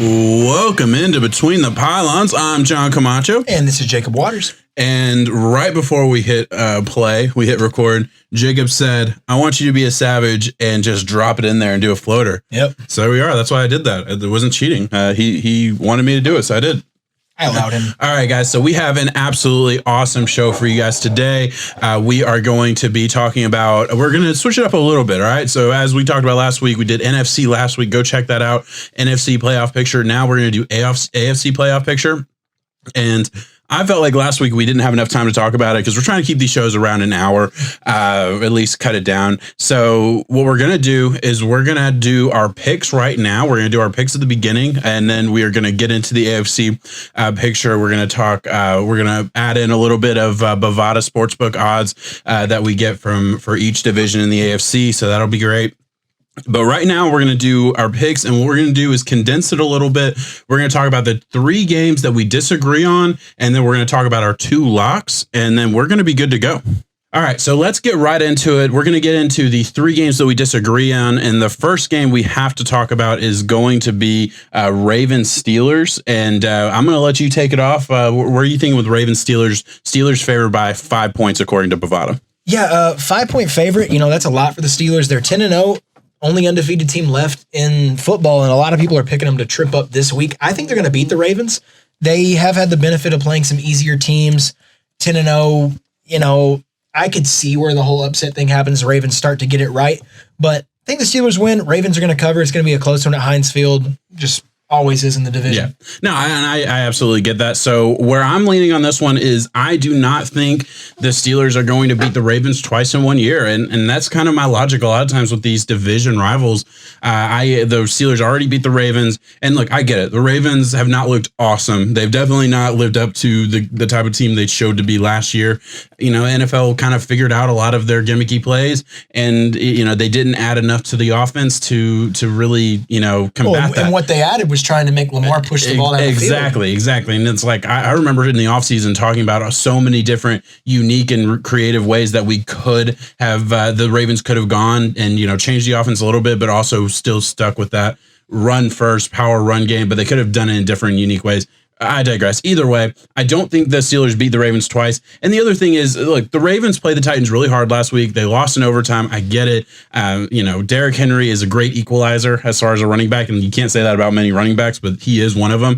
Welcome into Between the Pylons. I'm John Camacho. And this is Jacob Waters. And right before we hit play, we hit record, Jacob said, I want you to be a savage and just drop it in there and do a floater. Yep. So there we are. That's why I did that. It wasn't cheating. He wanted me to do it, so I did. I allowed him. All right, guys. So we have an absolutely awesome show for you guys today. We are going to be talking about, we're going to switch it up a little bit. All right. So as we talked about last week, we did NFC last week. Go check that out. NFC playoff picture. Now we're going to do AFC playoff picture. And I felt like last week we didn't have enough time to talk about it because we're trying to keep these shows around an hour, at least cut it down. So what we're going to do is we're going to do our picks right now. We're going to do our picks at the beginning, and then we are going to get into the AFC picture. We're going to talk, we're going to add in a little bit of Bovada Sportsbook odds that we get for each division in the AFC. So that'll be great. But right now we're going to do our picks, and what we're going to do is condense it a little bit. We're going to talk about the 3 games that we disagree on, and then we're going to talk about our 2 locks, and then we're going to be good to go. All right, so let's get right into it. We're going to get into the 3 games that we disagree on, and the first game we have to talk about is going to be Ravens-Steelers, and I'm going to let you take it off. Where are you thinking with Ravens-Steelers? Steelers favored by 5 points according to Bovada. Yeah, 5-point favorite. You know, that's a lot for the Steelers. They're 10-0. Only undefeated team left in football, and a lot of people are picking them to trip up this week. I think they're going to beat the Ravens. They have had the benefit of playing some easier teams. 10-0, you know, I could see where the whole upset thing happens. The Ravens start to get it right, but I think the Steelers win. Ravens are going to cover. It's going to be a close one at Heinz Field. Just always is in the division. Yeah. No, I absolutely get that. So where I'm leaning on this one is I do not think the Steelers are going to beat the Ravens twice in one year. And that's kind of my logic a lot of times with these division rivals. The Steelers already beat the Ravens. And look, I get it. The Ravens have not looked awesome. They've definitely not lived up to the type of team they showed to be last year. You know, NFL kind of figured out a lot of their gimmicky plays, and, you know, they didn't add enough to the offense to really, you know, combat that. And what they added was trying to make Lamar push the ball down the field. Exactly. And it's like, I remember in the offseason talking about so many different unique and creative ways that we could have, the Ravens could have gone and, you know, changed the offense a little bit, but also still stuck with that run first, power run game, but they could have done it in different, unique ways. I digress. Either way, I don't think the Steelers beat the Ravens twice. And the other thing is, look, the Ravens played the Titans really hard last week. They lost in overtime. I get it. You know, Derrick Henry is a great equalizer as far as a running back, and you can't say that about many running backs, but he is one of them.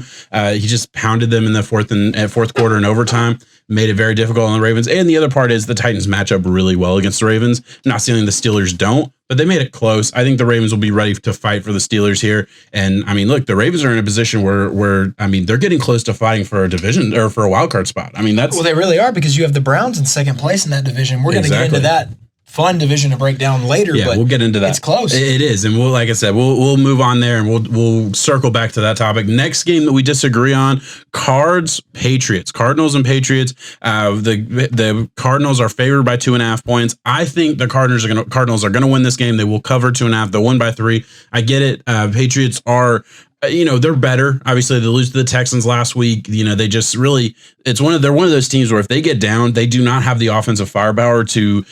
He just pounded them in the fourth quarter in overtime, made it very difficult on the Ravens. And the other part is the Titans match up really well against the Ravens. I'm not saying the Steelers don't, but they made it close. I think the Ravens will be ready to fight for the Steelers here. And I mean, look, the Ravens are in a position where I mean, they're getting close to fighting for a division or for a wild card spot. I mean, well, they really are, because you have the Browns in second place in that division. We're going to get into that fun division to break down later. Yeah, but we'll get into that. It's close. It is, and like I said, we'll move on there, and we'll circle back to that topic. Next game that we disagree on: Patriots. Cardinals and Patriots. The Cardinals are favored by 2.5 points. I think the Cardinals are going to win this game. They will cover 2.5. They'll win by 3. I get it. Patriots are. You know, they're better. Obviously, they lose to the Texans last week. You know, they just really, they're one of those teams where if they get down, they do not have the offensive firepower to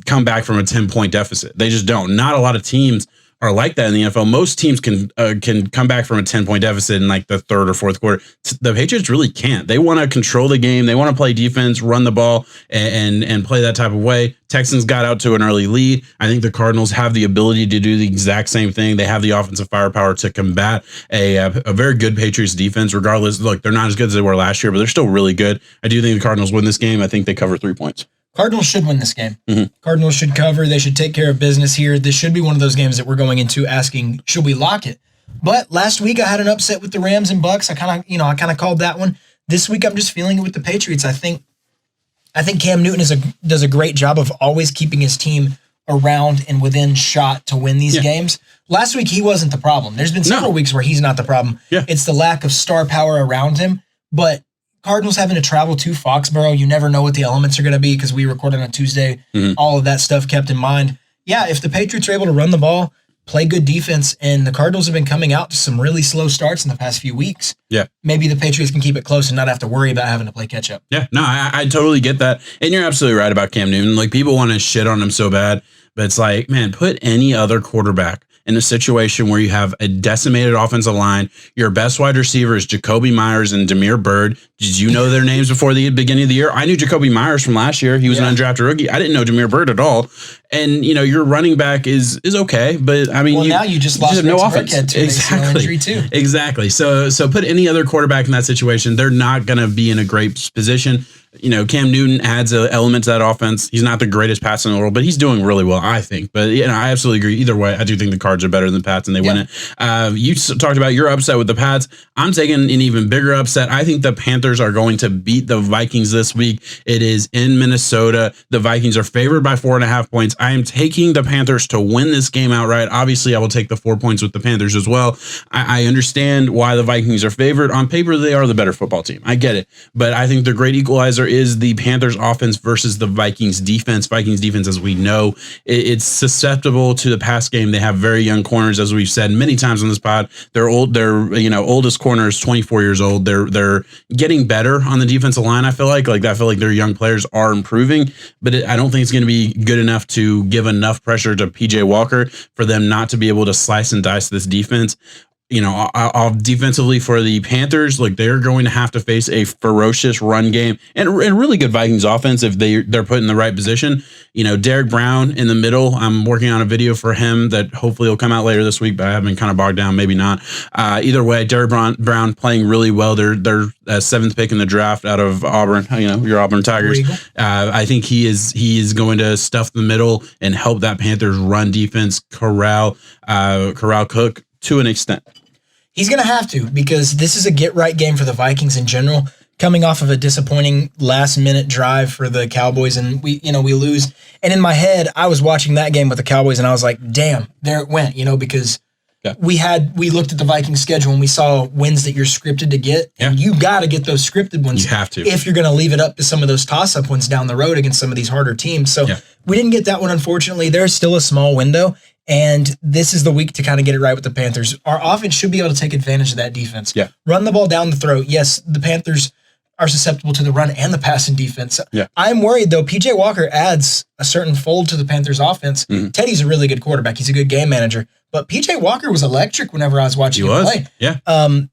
come back from a 10-point deficit. They just don't. Not a lot of teams are like that in the NFL. Most teams can come back from a 10-point deficit in like the third or fourth quarter. The Patriots really can't. They want to control the game. They want to play defense, run the ball, and play that type of way. Texans got out to an early lead. I think the Cardinals have the ability to do the exact same thing. They have the offensive firepower to combat a very good Patriots defense. Regardless, look, they're not as good as they were last year, but they're still really good. I do think the Cardinals win this game. I think they cover 3 points. Cardinals should win this game. Mm-hmm. Cardinals should cover. They should take care of business here. This should be one of those games that we're going into asking, should we lock it? But last week I had an upset with the Rams and Bucks. I kind of called that one. This week I'm just feeling it with the Patriots. I think Cam Newton does a great job of always keeping his team around and within shot to win these games. Last week he wasn't the problem. There's been several weeks where he's not the problem. Yeah. It's the lack of star power around him. But Cardinals having to travel to Foxborough, you never know what the elements are going to be because we recorded on Tuesday. Mm-hmm. All of that stuff kept in mind. Yeah, if the Patriots are able to run the ball, play good defense, and the Cardinals have been coming out to some really slow starts in the past few weeks. Yeah. Maybe the Patriots can keep it close and not have to worry about having to play catch up. Yeah, no, I totally get that. And you're absolutely right about Cam Newton. Like, people want to shit on him so bad, but it's like, man, put any other quarterback in a situation where you have a decimated offensive line. Your best wide receiver is Jacoby Myers and Damiere Byrd. Did you know their names before the beginning of the year? I knew Jacoby Myers from last year. He was an undrafted rookie. I didn't know Damiere Byrd at all. And, your running back is okay, but I mean, now you just lost no offense. Exactly. Too. Exactly. So put any other quarterback in that situation, they're not going to be in a great position. Cam Newton adds an element to that offense. He's not the greatest passer in the world, but he's doing really well, I think. But I absolutely agree. Either way, I do think the Cards are better than the Pats, and they win it. You talked about your upset with the Pats. I'm taking an even bigger upset. I think the Panthers are going to beat the Vikings this week. It is in Minnesota. The Vikings are favored by 4.5 points. I am taking the Panthers to win this game outright. Obviously, I will take the 4 points with the Panthers as well. I understand why the Vikings are favored. On paper, they are the better football team. I get it. But I think the great equalizer is the Panthers offense versus the Vikings defense. Vikings defense, as we know, it's susceptible to the pass game. They have very young corners, as we've said many times on this pod. They're old. Their oldest corner is 24 years old. They're getting better on the defensive line. I feel like their young players are improving, but I don't think it's going to be good enough to give enough pressure to PJ Walker for them not to be able to slice and dice this defense. Defensively for the Panthers, they're going to have to face a ferocious run game and really good Vikings offense if they're put in the right position. Derek Brown in the middle. I'm working on a video for him that hopefully will come out later this week, but I have been kind of bogged down. Maybe not. Either way, Derek Brown playing really well. They're seventh pick in the draft out of Auburn. Your Auburn Tigers. I think he is going to stuff the middle and help that Panthers run defense corral Cook to an extent. He's going to have to, because this is a get-right game for the Vikings in general, coming off of a disappointing last-minute drive for the Cowboys, and we lose. And in my head, I was watching that game with the Cowboys, and I was like, damn, there it went, because we looked at the Vikings schedule, and we saw wins that you're scripted to get, and you got to get those scripted ones. You have to. If you're going to leave it up to some of those toss-up ones down the road against some of these harder teams. So we didn't get that one, unfortunately. There's still a small window. And this is the week to kind of get it right with the Panthers. Our offense should be able to take advantage of that defense. Run the ball down the throat. Yes, the Panthers are susceptible to the run and the passing defense. I'm worried, though. PJ Walker adds a certain fold to the Panthers offense. Teddy's a really good quarterback. He's a good game manager. But PJ Walker was electric whenever I was watching him play.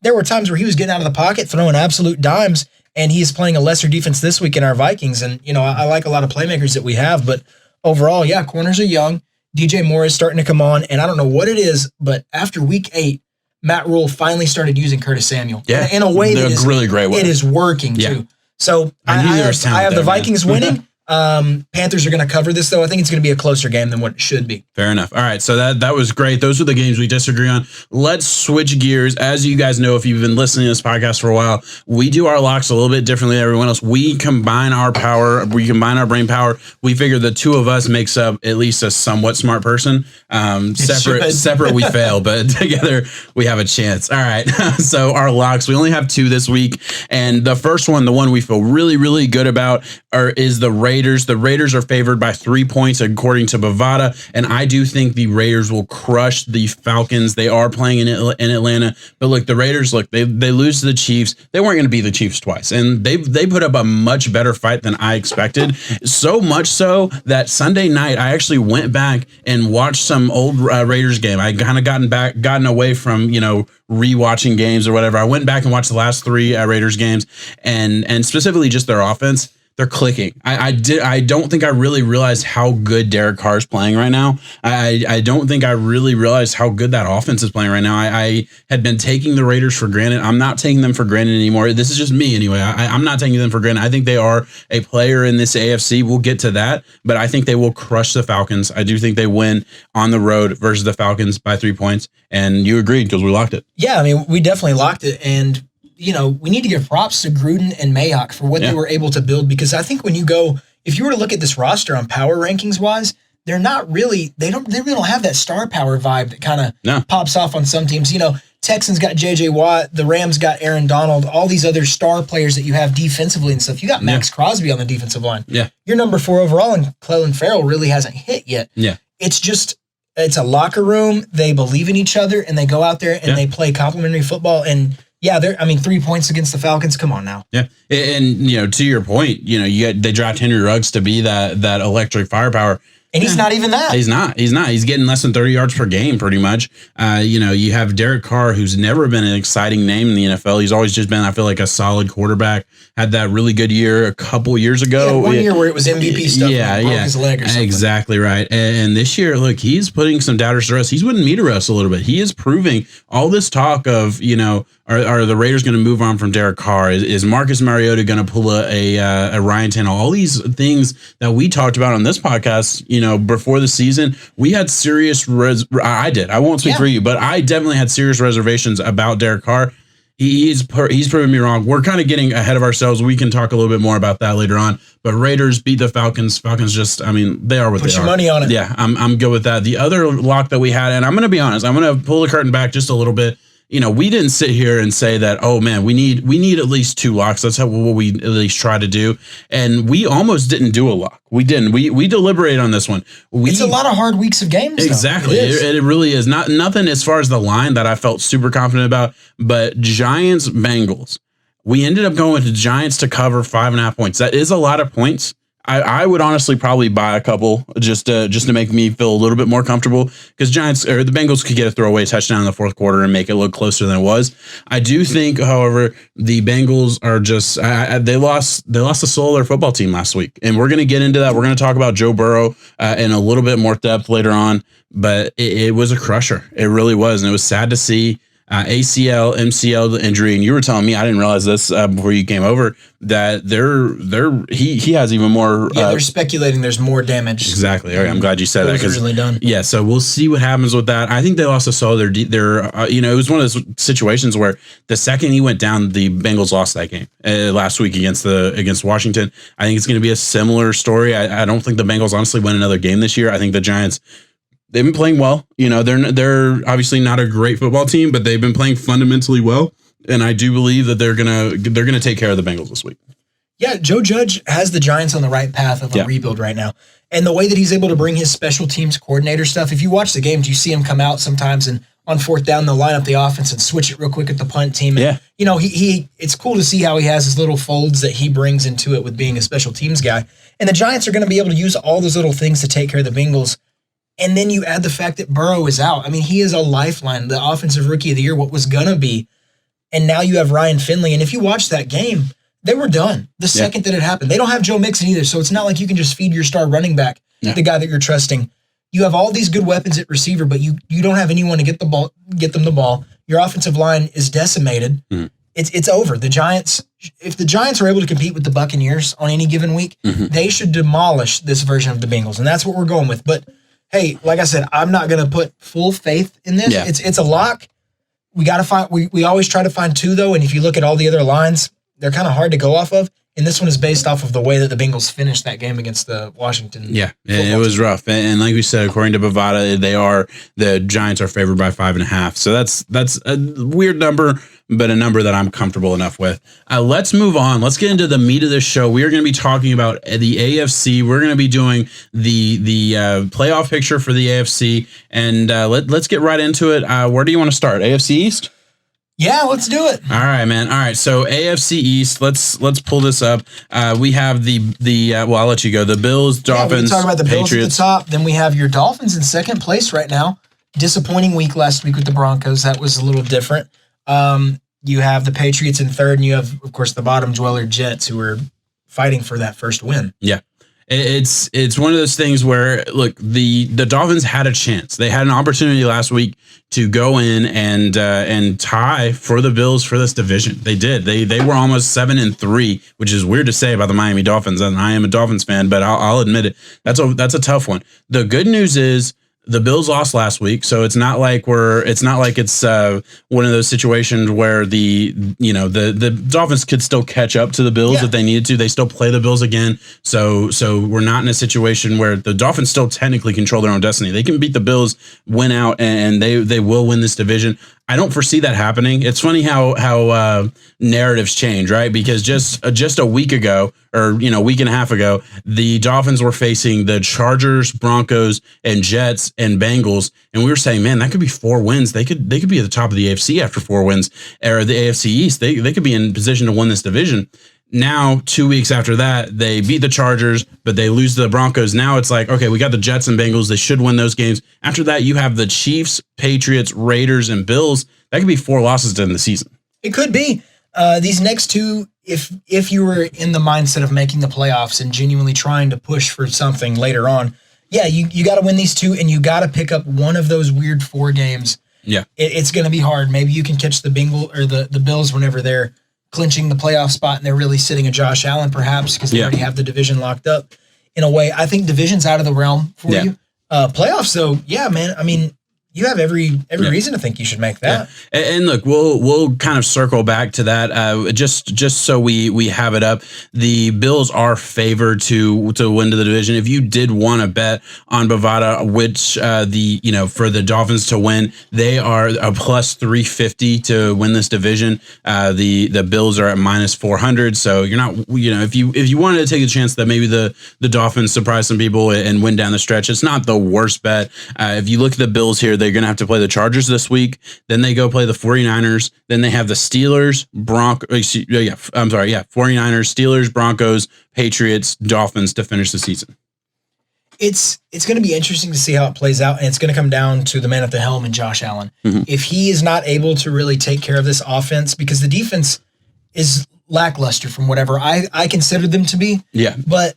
There were times where he was getting out of the pocket, throwing absolute dimes, and he is playing a lesser defense this week in our Vikings. And, I like a lot of playmakers that we have. But overall, corners are young. DJ Moore is starting to come on, and I don't know what it is, but after week 8, Matt Rule finally started using Curtis Samuel in a way that is really great way. It is working too. So I have the Vikings winning. Panthers are going to cover this, though. I think it's going to be a closer game than what it should be. Fair enough. All right, so that was great. Those are the games we disagree on. Let's switch gears. As you guys know, if you've been listening to this podcast for a while, we do our locks a little bit differently than everyone else. We combine our power. We combine our brain power. We figure the two of us makes up at least a somewhat smart person. Separate we fail, but together we have a chance. All right, so our locks, we only have 2 this week, and the first one, the one we feel really, really good about, is the Raiders. The Raiders are favored by 3 points according to Bovada, and I do think the Raiders will crush the Falcons. They are playing in Atlanta, but look, the Raiders, they lose to the Chiefs. They weren't going to beat the Chiefs twice, and they put up a much better fight than I expected. So much so that Sunday night I actually went back and watched some old Raiders game. I kind of gotten away from rewatching games or whatever. I went back and watched the last 3 Raiders games, and specifically just their offense. They're clicking. I don't think I really realized how good Derek Carr is playing right now. I don't think I really realized how good that offense is playing right now. I had been taking the Raiders for granted. I'm not taking them for granted anymore. This is just me anyway. I'm not taking them for granted. I think they are a player in this AFC. We'll get to that, but I think they will crush the Falcons. I do think they win on the road versus the Falcons by 3 points. And you agreed because we locked it. Yeah, I mean, we definitely locked it. And we need to give props to Gruden and Mayock for what they were able to build, because I think if you were to look at this roster on power rankings wise, they're not really, they really don't have that star power vibe that kind of pops off on some teams. Texans got J.J. Watt, the Rams got Aaron Donald, all these other star players that you have defensively and stuff. You got Max Crosby on the defensive line. You're number 4 overall, and Clelin Ferrell really hasn't hit yet. It's a locker room. They believe in each other, and they go out there and they play complimentary football. And 3 points against the Falcons. Come on now. Yeah. And, to your point, they draft Henry Ruggs to be that electric firepower. And he's not even that. He's not. He's getting less than 30 yards per game, pretty much. You have Derek Carr, who's never been an exciting name in the NFL. He's always just been, I feel like, a solid quarterback. Had that really good year a couple years ago. One year where it was MVP stuff. Yeah, broke his leg or something. Exactly right. And this year, look, he's putting some doubters to rest. He's putting me to rest a little bit. He is proving all this talk of, are the Raiders going to move on from Derek Carr? Is Marcus Mariota going to pull a Ryan Tannehill? All these things that we talked about on this podcast, before the season, we had serious. I won't speak for you, but I definitely had serious reservations about Derek Carr. He's proven me wrong. We're kind of getting ahead of ourselves. We can talk a little bit more about that later on. But Raiders beat the Falcons. Falcons they are what they are. Put your money on it. Yeah, I'm good with that. The other lock that we had, and I'm going to be honest, I'm going to pull the curtain back just a little bit. We didn't sit here and say that, oh man, we need at least 2 locks. That's what we at least try to do. And we almost didn't do a lock. We didn't. We deliberated on this one. It's a lot of hard weeks of games. Exactly. It really is. Nothing as far as the line that I felt super confident about, but Giants Bengals. We ended up going with the Giants to cover 5.5 points. That is a lot of points. I would honestly probably buy a couple just to make me feel a little bit more comfortable, because the Bengals could get a throwaway touchdown in the fourth quarter and make it look closer than it was. I do think, however, the Bengals are just they lost the soul of their football team last week, and we're going to get into that. We're going to talk about Joe Burrow in a little bit more depth later on, but it was a crusher. It really was, and it was sad to see. ACL, MCL injury, and you were telling me, I didn't realize this before you came over, that he has even more. They're speculating there's more damage. Exactly. Okay, I'm glad you said that, because really done. Yeah, so we'll see what happens with that. I think they lost a soul. Their it was one of those situations where the second he went down, the Bengals lost that game last week against Washington. I think it's going to be a similar story. I don't think the Bengals honestly win another game this year. I think the Giants. They've been playing well. They're obviously not a great football team, but they've been playing fundamentally well. And I do believe that they're gonna take care of the Bengals this week. Yeah, Joe Judge has the Giants on the right path of a rebuild right now. And the way that he's able to bring his special teams coordinator stuff, if you watch the games, you see him come out sometimes and on fourth down, they'll line up the offense and switch it real quick at the punt team. And, it's cool to see how he has his little folds that he brings into it with being a special teams guy. And the Giants are going to be able to use all those little things to take care of the Bengals. And then you add the fact that Burrow is out. I mean, he is a lifeline, the offensive rookie of the year, what was going to be. And now you have Ryan Finley. And if you watch that game, they were done the second that it happened. They don't have Joe Mixon either, so it's not like you can just feed your star running back, the guy that you're trusting. You have all these good weapons at receiver, but you don't have anyone to get them the ball. Your offensive line is decimated. Mm. It's over. The Giants, if the Giants are able to compete with the Buccaneers on any given week, they should demolish this version of the Bengals. And that's what we're going with. But hey, like I said, I'm not going to put full faith in this. Yeah. It's a lock. We got to find. We always try to find 2 though, and if you look at all the other lines, they're kind of hard to go off of. And this one is based off of the way that the Bengals finished that game against the Washington. Yeah, it was rough. And like we said, according to Bovada, the Giants are favored by 5.5. So that's a weird number, but a number that I'm comfortable enough with. Let's move on. Let's get into the meat of this show. We are going to be talking about the AFC. We're going to be doing the playoff picture for the AFC. And let's get right into it. Where do you want to start? AFC East? Yeah, let's do it. All right, man. All right, so AFC East. Let's pull this up. We have the well, I'll let you go. The Bills, Dolphins, we can talk about the Patriots. Bills at the top. Then we have your Dolphins in second place right now. Disappointing week last week with the Broncos. That was a little different. You have the Patriots in third, and you have, of course, the bottom dweller Jets, who are fighting for that first win. Yeah. It's one of those things where, look, the Dolphins had a chance. They had an opportunity last week to go in and tie for the Bills for this division. They did. They were almost 7-3, which is weird to say about the Miami Dolphins. And I am a Dolphins fan, but I'll admit it. That's a tough one. The good news is the Bills lost last week, so it's not like it's one of those situations where the Dolphins could still catch up to the Bills if they needed to. They still play the Bills again, so we're not in a situation where the Dolphins still technically control their own destiny. They can beat the Bills, win out, and they will win this division. I don't foresee that happening. It's funny how narratives change, right? Because just a week ago, or week and a half ago, the Dolphins were facing the Chargers, Broncos, and Jets and Bengals, and we were saying, man, that could be 4 wins. They could be at the top of the AFC after 4 wins, or the AFC East. They could be in position to win this division. Now, 2 weeks after that, they beat the Chargers, but they lose to the Broncos. Now it's like, okay, we got the Jets and Bengals. They should win those games. After that, you have the Chiefs, Patriots, Raiders, and Bills. That could be 4 losses to end the season. It could be. These next two, if you were in the mindset of making the playoffs and genuinely trying to push for something later on, yeah, you got to win these 2, and you got to pick up one of those weird 4 games. Yeah, it's going to be hard. Maybe you can catch the Bills whenever they're clinching the playoff spot and they're really sitting a Josh Allen, perhaps, because they already have the division locked up. In a way, I think division's out of the realm for you. Playoffs, though, yeah, man. I mean, you have every reason to think you should make that. Yeah. And look, we'll kind of circle back to that. Just so we have it up. The Bills are favored to win the division. If you did want to bet on Bovada, which for the Dolphins to win, they are a plus 350 to win this division. The Bills are at minus 400. So you're not, if you wanted to take a chance that maybe the Dolphins surprise some people and win down the stretch, it's not the worst bet. If you look at the Bills here, they're going to have to play the Chargers this week. Then they go play the 49ers. Then they have the Steelers, 49ers, Steelers, Broncos, Patriots, Dolphins to finish the season. It's going to be interesting to see how it plays out, and it's going to come down to the man at the helm and Josh Allen. Mm-hmm. If he is not able to really take care of this offense, because the defense is lackluster from whatever I consider them to be. Yeah. But,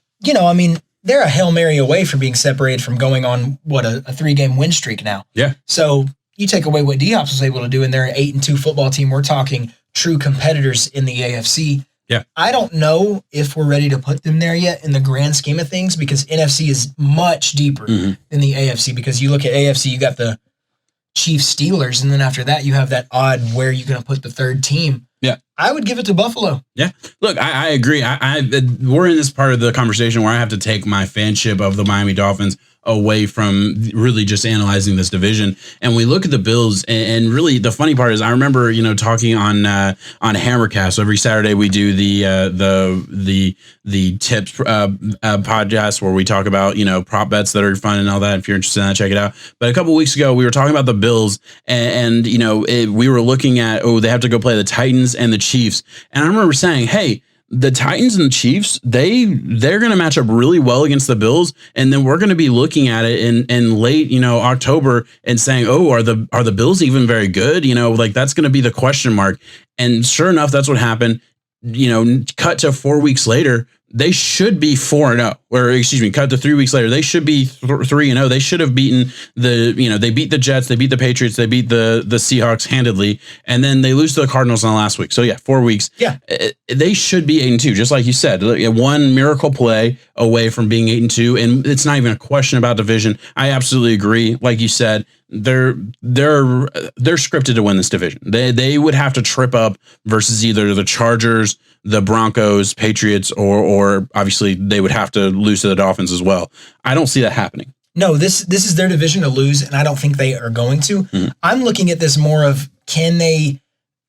they're a Hail Mary away from being separated from going on, a 3-game win streak now. Yeah. So you take away what D-Hops was able to do, and they're an 8-2 football team. We're talking true competitors in the AFC. Yeah. I don't know if we're ready to put them there yet in the grand scheme of things, because NFC is much deeper than the AFC, because you look at AFC, you got the Chiefs, Steelers, and then after that you have that odd where you're going to put the third team. Yeah, I would give it to Buffalo. Yeah, look, I agree. We're in this part of the conversation where I have to take my fanship of the Miami Dolphins away from really just analyzing this division. And we look at the Bills, and really the funny part is I remember, talking on Hammercast. So every Saturday we do the tips podcast where we talk about, prop bets that are fun and all that. If you're interested in that, check it out. But a couple of weeks ago, we were talking about the Bills, and we were looking at, they have to go play the Titans and the Chiefs. And I remember saying, hey, the Titans and the Chiefs, they're going to match up really well against the Bills, and then we're going to be looking at it in late, October and saying, are the Bills even very good? That's going to be the question mark. And sure enough, that's what happened. Cut to 4 weeks later, they should be 4-0, or excuse me, cut to 3 weeks later, they should be 3-0. They should have beaten they beat the Jets, they beat the Patriots, they beat the Seahawks handedly, and then they lose to the Cardinals on the last week. So 4 weeks. Yeah, they should be 8-2, just like you said. One miracle play away from being 8-2, and it's not even a question about division. I absolutely agree. Like you said, they're scripted to win this division. They would have to trip up versus either the Chargers, the Broncos, Patriots, or obviously they would have to lose to the Dolphins as well. I don't see that happening. No, this is their division to lose, and I don't think they are going to. Mm-hmm. I'm looking at this more of, can they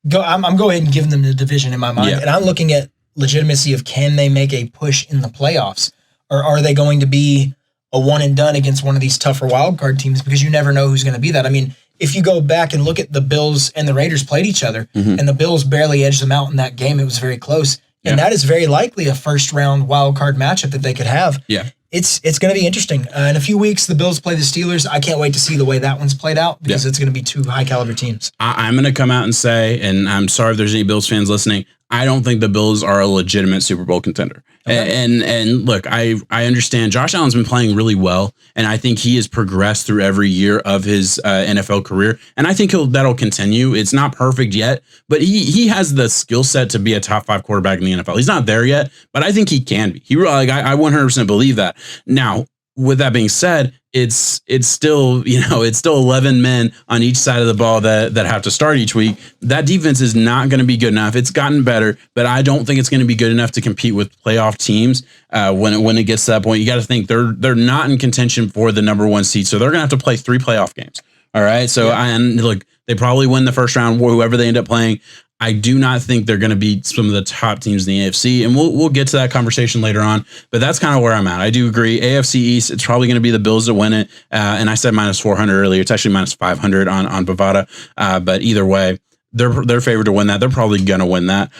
go? I'm going ahead and giving them the division in my mind, and I'm looking at legitimacy of, can they make a push in the playoffs, or are they going to be a one and done against one of these tougher wildcard teams, because you never know who's going to be that. I mean, if you go back and look at the Bills and the Raiders played each other, and the Bills barely edged them out in that game, it was very close. And that is very likely a first-round wildcard matchup that they could have. Yeah. It's going to be interesting. In a few weeks, the Bills play the Steelers. I can't wait to see the way that one's played out, because it's going to be 2 high-caliber teams. I'm going to come out and say, and I'm sorry if there's any Bills fans listening, I don't think the Bills are a legitimate Super Bowl contender. Okay. And look, I understand Josh Allen's been playing really well, and I think he has progressed through every year of his NFL career, and I think that'll continue. It's not perfect yet, but he has the skill set to be a top 5 quarterback in the NFL. He's not there yet, but I think he can be. I 100% believe that. Now, with that being said, it's still 11 men on each side of the ball that have to start each week. That defense is not going to be good enough. It's gotten better, but I don't think it's going to be good enough to compete with playoff teams when it gets to that point. You got to think they're not in contention for the number 1 seed, so they're going to have to play 3 playoff games. All right, so and look, they probably win the first round, whoever they end up playing. I do not think they're going to beat some of the top teams in the AFC, and we'll get to that conversation later on. But that's kind of where I'm at. I do agree. AFC East, it's probably going to be the Bills that win it. And I said minus 400 earlier. It's actually minus 500 on Bovada. But either way, They're favored to win that. They're probably going to win that.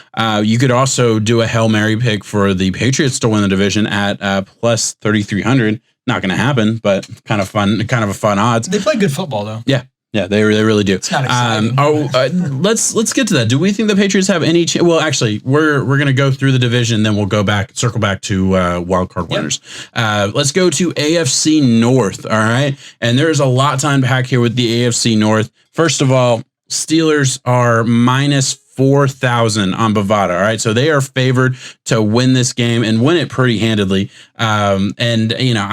You could also do a Hail Mary pick for the Patriots to win the division at plus 3,300. Not going to happen, but kind of a fun odds. They play good football though. Yeah, they really do. It's not exciting. Let's get to that. Do we think the Patriots have any chance? Well, actually, we're going to go through the division, then we'll circle back to wildcard winners. Let's go to AFC North, all right? And there's a lot to unpack here with the AFC North. First of all, Steelers are minus 4,000 on Bovada. All right. So they are favored to win this game and win it pretty handedly. And you know,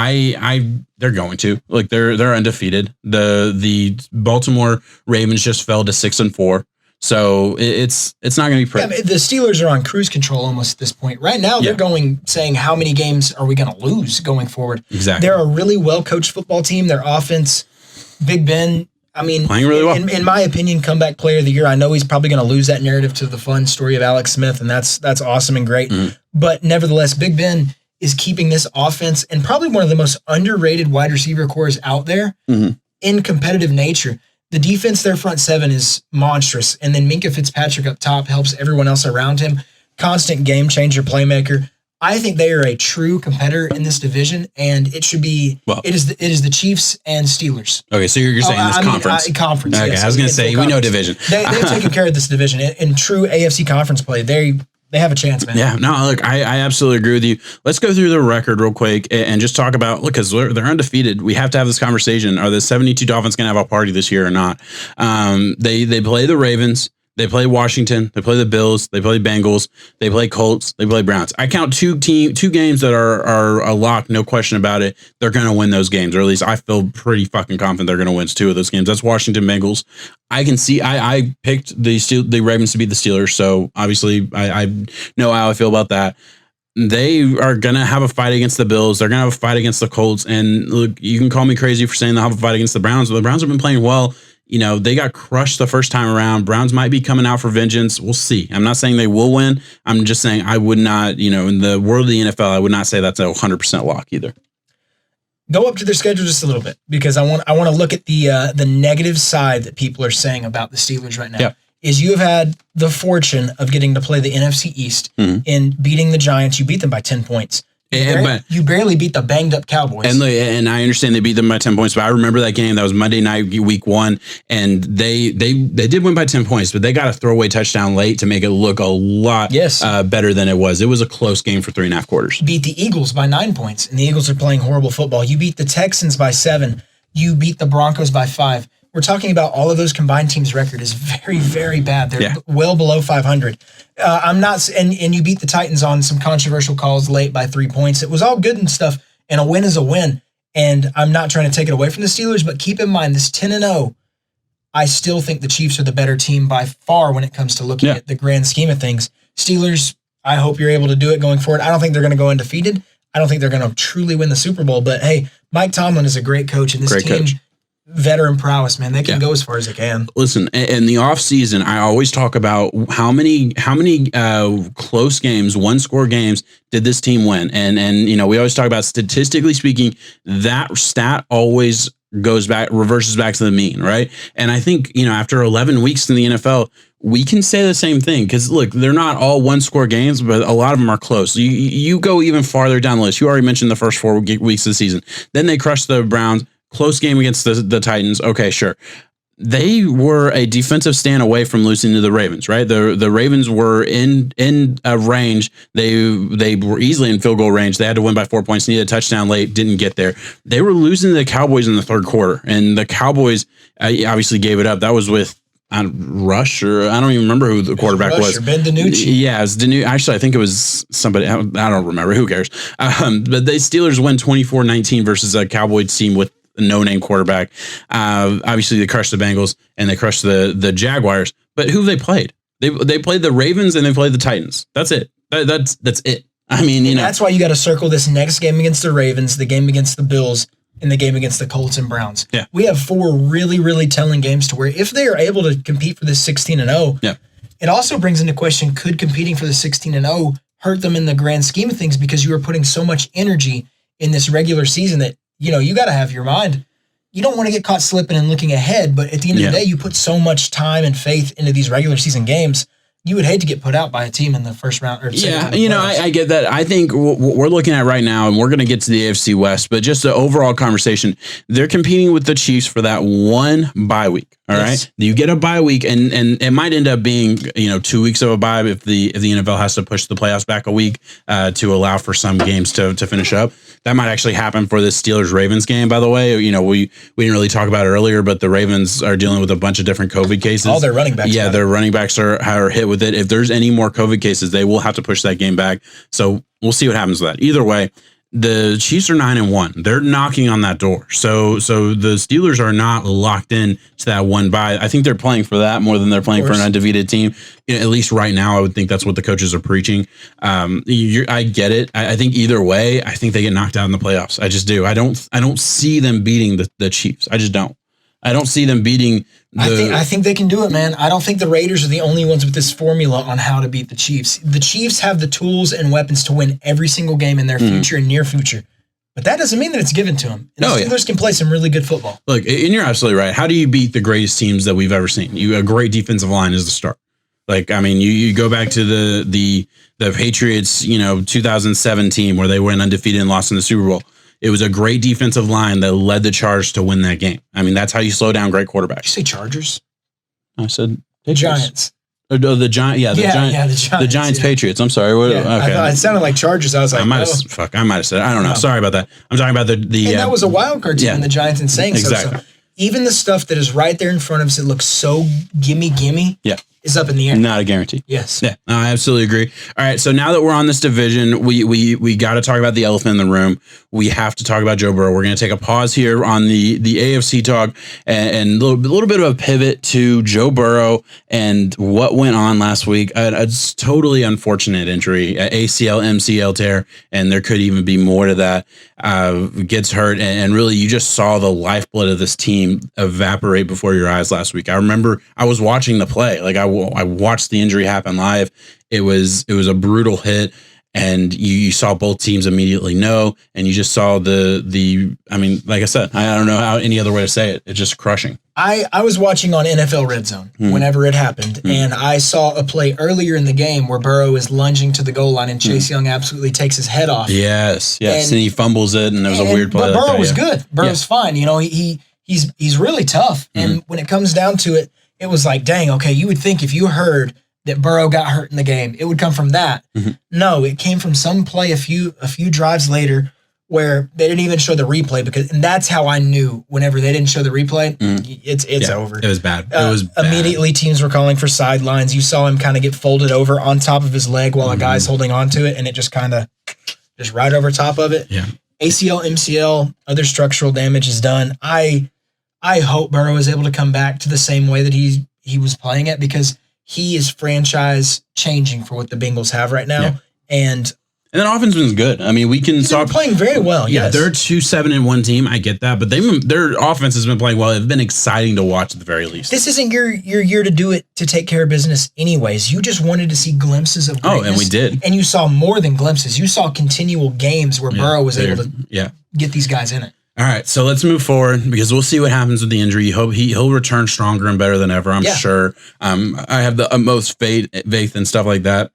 they're going to they're undefeated. The Baltimore Ravens just fell to 6-4. So it's not going to be pretty. Yeah, the Steelers are on cruise control almost at this point. Right now, they're saying how many games are we going to lose going forward? Exactly. They're a really well-coached football team. Their offense, Big Ben, I mean, playing really well. In my opinion, comeback player of the year. I know he's probably going to lose that narrative to the fun story of Alex Smith, and that's awesome and great. Mm-hmm. But nevertheless, Big Ben is keeping this offense and probably one of the most underrated wide receiver cores out there in competitive nature. The defense, their front seven is monstrous, and then Minkah Fitzpatrick up top helps everyone else around him. Constant game changer playmaker. I think they are a true competitor in this division, and it should be. Well, it is the Chiefs and Steelers. Okay, so you're saying this conference. Conference. Okay, yes, I was going to say we know division. They've taken care of this division in true AFC conference play. They have a chance, man. Yeah, no, look, I absolutely agree with you. Let's go through the record real quick and just talk about, look, because they're undefeated. We have to have this conversation. Are the 72 Dolphins going to have a party this year or not? They play the Ravens. They play Washington. They play the Bills. They play Bengals. They play Colts. They play Browns. I count two games that are a lock, no question about it. They're going to win those games, or at least I feel pretty fucking confident they're going to win two of those games. That's Washington, Bengals. I can see. I picked the Ravens to beat the Steelers, so obviously I know how I feel about that. They are going to have a fight against the Bills. They're going to have a fight against the Colts. And look, you can call me crazy for saying they'll have a fight against the Browns, but the Browns have been playing well. You know, they got crushed the first time around. Browns might be coming out for vengeance. We'll see. I'm not saying they will win. I'm just saying I would not, in the world of the NFL, I would not say that's a 100% lock either. Go up to their schedule just a little bit, because I want to look at the negative side that people are saying about the Steelers right now. Yeah. Is you have had the fortune of getting to play the NFC East and beating the Giants. You beat them by 10 points. You barely beat the banged up Cowboys. And I understand they beat them by 10 points, but I remember that game. That was Monday night, week 1, and they did win by 10 points, but they got a throwaway touchdown late to make it look a lot better than it was. It was a close game for 3.5 quarters. Beat the Eagles by 9 points, and the Eagles are playing horrible football. You beat the Texans by 7. You beat the Broncos by 5. We're talking about all of those combined teams' record is very, very bad. They're well below 500. I'm not, and you beat the Titans on some controversial calls late by 3 points. It was all good and stuff, and a win is a win. And I'm not trying to take it away from the Steelers, but keep in mind this 10-0. I still think the Chiefs are the better team by far when it comes to looking at the grand scheme of things. Steelers, I hope you're able to do it going forward. I don't think they're going to go undefeated. I don't think they're going to truly win the Super Bowl. But hey, Mike Tomlin is a great coach, and this team. Veteran prowess, man. They can go as far as they can. Listen, in the offseason, I always talk about how many close games, one-score games did this team win. And we always talk about, statistically speaking, that stat always reverses back to the mean, right? And I think, after 11 weeks in the NFL, we can say the same thing, because look, they're not all one-score games, but a lot of them are close. You go even farther down the list. You already mentioned the first 4 weeks of the season. Then they crushed the Browns. Close game against the Titans. Okay, sure. They were a defensive stand away from losing to the Ravens, right? The Ravens were in a range. They were easily in field goal range. They had to win by 4 points, needed a touchdown late, didn't get there. They were losing to the Cowboys in the third quarter, and the Cowboys obviously gave it up. That was with Rush, or I don't even remember who the quarterback was. Or Ben DiNucci. Yeah, it was DiNucci. Actually, I think it was somebody. I don't remember. Who cares? But the Steelers win 24-19 versus a Cowboys team with a no-name quarterback. Obviously, they crushed the Bengals and they crushed the Jaguars. But who have they played? They played the Ravens and they played the Titans. That's it. That's it. I mean, that's why you got to circle this next game against the Ravens, the game against the Bills, and the game against the Colts and Browns. Yeah. We have 4 really, really telling games to where if they are able to compete for this 16-0, it also brings into question, could competing for the 16-0 hurt them in the grand scheme of things, because you are putting so much energy in this regular season that, you got to have your mind. you don't want to get caught slipping and looking ahead, but at the end of the day, you put so much time and faith into these regular season games. You would hate to get put out by a team in the first round. Or I get that. I think what we're looking at right now, and we're going to get to the AFC West, but just the overall conversation, they're competing with the Chiefs for that one bye week. All right. You get a bye week, and it might end up being 2 weeks of a bye if the NFL has to push the playoffs back a week to allow for some games to finish up. That might actually happen for this Steelers-Ravens game, by the way. We didn't really talk about it earlier, but the Ravens are dealing with a bunch of different COVID cases. All their running backs. Yeah, their running backs are hit with it. If there's any more COVID cases, they will have to push that game back. So we'll see what happens with that. Either way, the Chiefs are 9-1. They're knocking on that door. So the Steelers are not locked in to that one bye. I think they're playing for that more than they're playing for an undefeated team. At least right now, I would think that's what the coaches are preaching. I get it. I think either way, I think they get knocked out in the playoffs. I just do. I don't see them beating the Chiefs. I just don't. I don't see them beating. I think they can do it, man. I don't think the Raiders are the only ones with this formula on how to beat the Chiefs. The Chiefs have the tools and weapons to win every single game in their future and near future. But that doesn't mean that it's given to them. And the Steelers can play some really good football. Look, and you're absolutely right. How do you beat the greatest teams that we've ever seen? A great defensive line is the start. You go back to the Patriots, 2007 team where they went undefeated and lost in the Super Bowl. It was a great defensive line that led the charge to win that game. That's how you slow down great quarterbacks. Did you say Chargers? I said Giants. Oh, the Giants. Yeah, the Giants. The Giants, Patriots. I'm sorry. Okay. I thought it sounded like Chargers. I was like, I might have said it. I don't know. Sorry about that. I'm talking about the and that was a wild card team in the Giants and saying so. Even the stuff that is right there in front of us that looks so gimme is up in the air. Not a guarantee. Yes. Yeah, I absolutely agree. All right, so now that we're on this division, we got to talk about the elephant in the room. We have to talk about Joe Burrow. We're going to take a pause here on the AFC talk and a little bit of a pivot to Joe Burrow and what went on last week. A totally unfortunate injury, ACL, MCL tear, and there could even be more to that. Gets hurt, and really you just saw the lifeblood of this team evaporate before your eyes last week. I remember I was watching the play. I watched the injury happen live. It was a brutal hit, and you saw both teams immediately know, and you just saw like I said, I don't know how any other way to say it. It's just crushing. I was watching on NFL Red Zone whenever it happened, and I saw a play earlier in the game where Burrow is lunging to the goal line, and Chase Young absolutely takes his head off. Yes, and he fumbles it, and there was a weird play. But Burrow was good. Burrow's fine. He's really tough, and when it comes down to it, it was like, dang, okay, you would think if you heard that Burrow got hurt in the game, it would come from that. No, it came from some play a few drives later where they didn't even show the replay and that's how I knew whenever they didn't show the replay, it's over. It was bad. It was bad. Immediately teams were calling for sidelines. You saw him kind of get folded over on top of his leg while a guy's holding on to it, and it just kind of just right over top of it. Yeah. ACL, MCL, other structural damage is done. I hope Burrow is able to come back to the same way that he was playing it, because he is franchise changing for what the Bengals have right now. Yeah. And then offense was good. We can start playing very well. Yeah, yes. They're a 2-7-1 team. I get that, but their offense has been playing well. It's been exciting to watch at the very least. This isn't your year to do it to take care of business anyways. You just wanted to see glimpses of greatness. Oh, and we did. And you saw more than glimpses. You saw continual games where Burrow was able to get these guys in it. All right, so let's move forward because we'll see what happens with the injury. Hope he'll return stronger and better than ever. I'm sure. I have the utmost faith and stuff like that.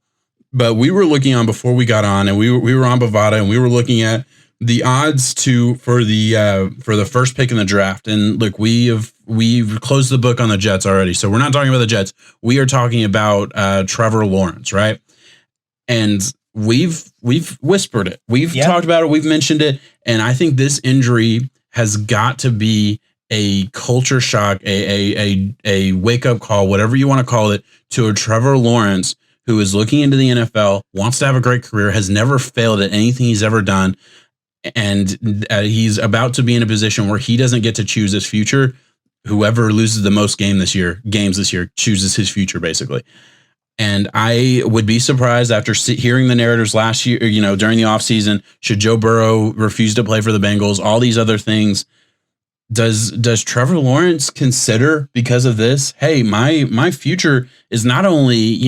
But we were looking on before we got on, and we were on Bovada, and we were looking at the odds for the first pick in the draft. And look, we've closed the book on the Jets already, so we're not talking about the Jets. We are talking about Trevor Lawrence, right? And we've whispered it. We've talked about it. We've mentioned it. And I think this injury has got to be a culture shock, a wake up call, whatever you want to call it, to a Trevor Lawrence who is looking into the NFL, wants to have a great career, has never failed at anything he's ever done. And he's about to be in a position where he doesn't get to choose his future. Whoever loses the most games this year chooses his future, basically. And I would be surprised after hearing the narratives last year, during the offseason, should Joe Burrow refuse to play for the Bengals, all these other things. Does Trevor Lawrence consider, because of this, hey, my future is not only,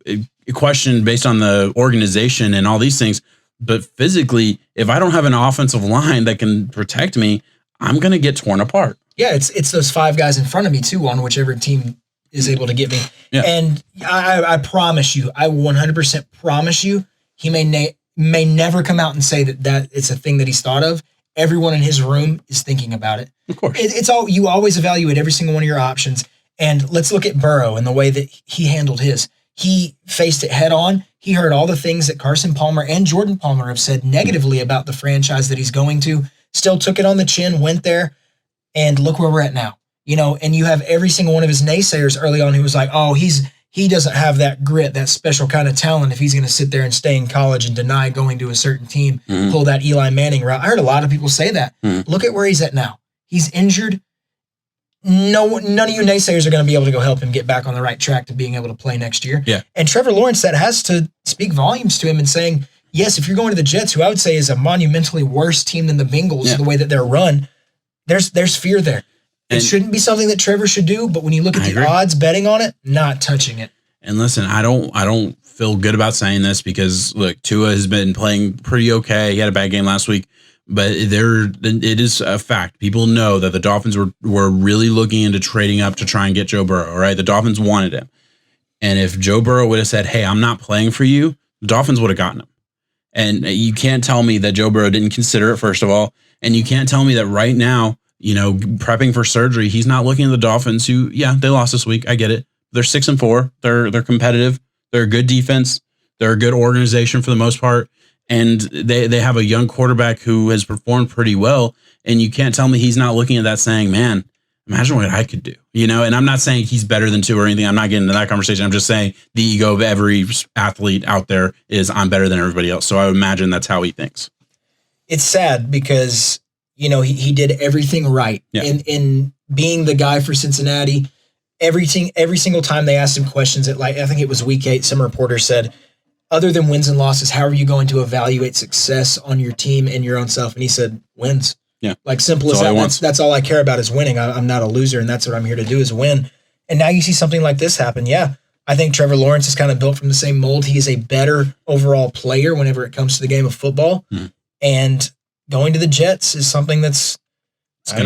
a question based on the organization and all these things, but physically, if I don't have an offensive line that can protect me, I'm going to get torn apart. Yeah, it's those 5 guys in front of me too on whichever team is able to get me. Yeah. And I promise you, I 100% promise you, he may never come out and say that it's a thing that he's thought of. Everyone in his room is thinking about it. Of course. It's all, you always evaluate every single one of your options. And let's look at Burrow and the way that he handled his. He faced it head on. He heard all the things that Carson Palmer and Jordan Palmer have said negatively about the franchise that he's going to. Still took it on the chin, went there, and look where we're at now. And you have every single one of his naysayers early on who was like, oh, he doesn't have that grit, that special kind of talent if he's going to sit there and stay in college and deny going to a certain team, pull that Eli Manning route. I heard a lot of people say that. Look at where he's at now. He's injured. None of you naysayers are going to be able to go help him get back on the right track to being able to play next year. Yeah. And Trevor Lawrence, that has to speak volumes to him and saying, yes, if you're going to the Jets, who I would say is a monumentally worse team than the Bengals, the way that they're run, there's fear there. It shouldn't be something that Trevor should do, but when you look at the odds betting on it, not touching it. And listen, I don't feel good about saying this because look, Tua has been playing pretty okay. He had a bad game last week, but it is a fact. People know that the Dolphins were really looking into trading up to try and get Joe Burrow, right? The Dolphins wanted him. And if Joe Burrow would have said, hey, I'm not playing for you, the Dolphins would have gotten him. And you can't tell me that Joe Burrow didn't consider it, first of all. And you can't tell me that right now, prepping for surgery, he's not looking at the Dolphins who, they lost this week. I get it. They're 6-4. They're competitive. They're a good defense. They're a good organization for the most part. And they have a young quarterback who has performed pretty well. And you can't tell me he's not looking at that saying, man, imagine what I could do, and I'm not saying he's better than Tua or anything. I'm not getting into that conversation. I'm just saying the ego of every athlete out there is I'm better than everybody else. So I would imagine that's how he thinks. It's sad because, he did everything right in being the guy for Cincinnati. Every single time they asked him questions at I think it was week 8, some reporter said, other than wins and losses, how are you going to evaluate success on your team and your own self? And he said, wins. Yeah. Simple as that. That's all I care about is winning. I'm not a loser, and that's what I'm here to do is win. And now you see something like this happen. Yeah, I think Trevor Lawrence is kind of built from the same mold. He is a better overall player whenever it comes to the game of football. And going to the Jets is something that's they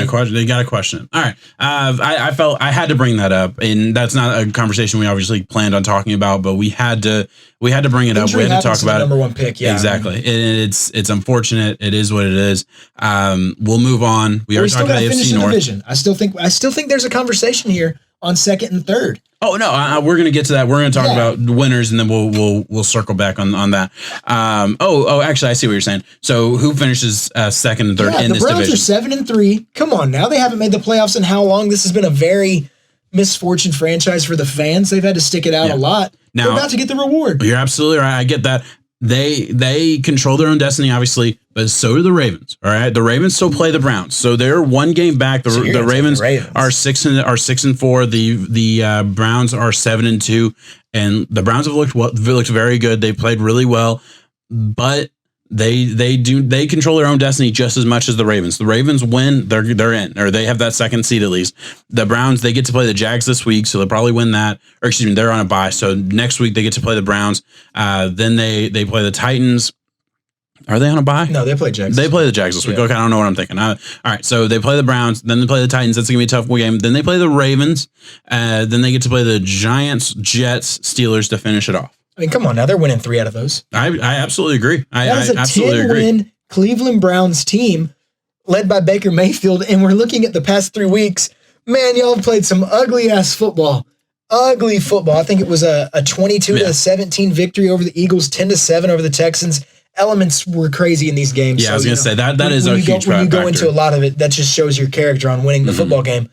got to question it. All right. I felt I had to bring that up, and that's not a conversation we obviously planned on talking about, but we had to bring it up. We had to talk about it. Number one pick. Yeah, exactly. It's unfortunate. It is what it is. We'll move on. We are talking about AFC North. Division. I still think there's a conversation here on second and third. Oh no, we're gonna get to that. We're gonna talk about the winners, and then we'll circle back on that. Actually, I see what you're saying. So who finishes second and third in this division? The Browns are 7-3. Come on, now they haven't made the playoffs in how long? This has been a very misfortune franchise for the fans. They've had to stick it out a lot. Now, they're about to get the reward. You're absolutely right. I get that. They control their own destiny, obviously, but so do the Ravens. All right, the Ravens still play the Browns, so they're one game back. The Ravens are 6-4. The Browns are 7-2, and the Browns have looked very good. They played really well, but they control their own destiny just as much as the Ravens. The Ravens win, they're in, or they have that second seed at least. The Browns, they get to play the Jags this week, so they'll probably win that. Or excuse me, they're on a bye, so next week they get to play the Browns. Then they play the Titans. Are they on a bye? No, they play Jags. They play the Jags this week. Yeah. Okay, I don't know what I'm thinking. All right, so they play the Browns, then they play the Titans. That's gonna be a tough game. Then they play the Ravens. Then they get to play the Giants, Jets, Steelers to finish it off. I mean, come on now. They're winning 3 out of those. I absolutely agree. That is a 10-win Cleveland Browns team led by Baker Mayfield, and we're looking at the past 3 weeks. Man, y'all have played some ugly-ass football. Ugly football. I think it was a 22-17 victory over the Eagles, 10-7 over the Texans. Elements were crazy in these games. Yeah, I was going to say, that is a huge factor. When you go into a lot of it, that just shows your character on winning the football game.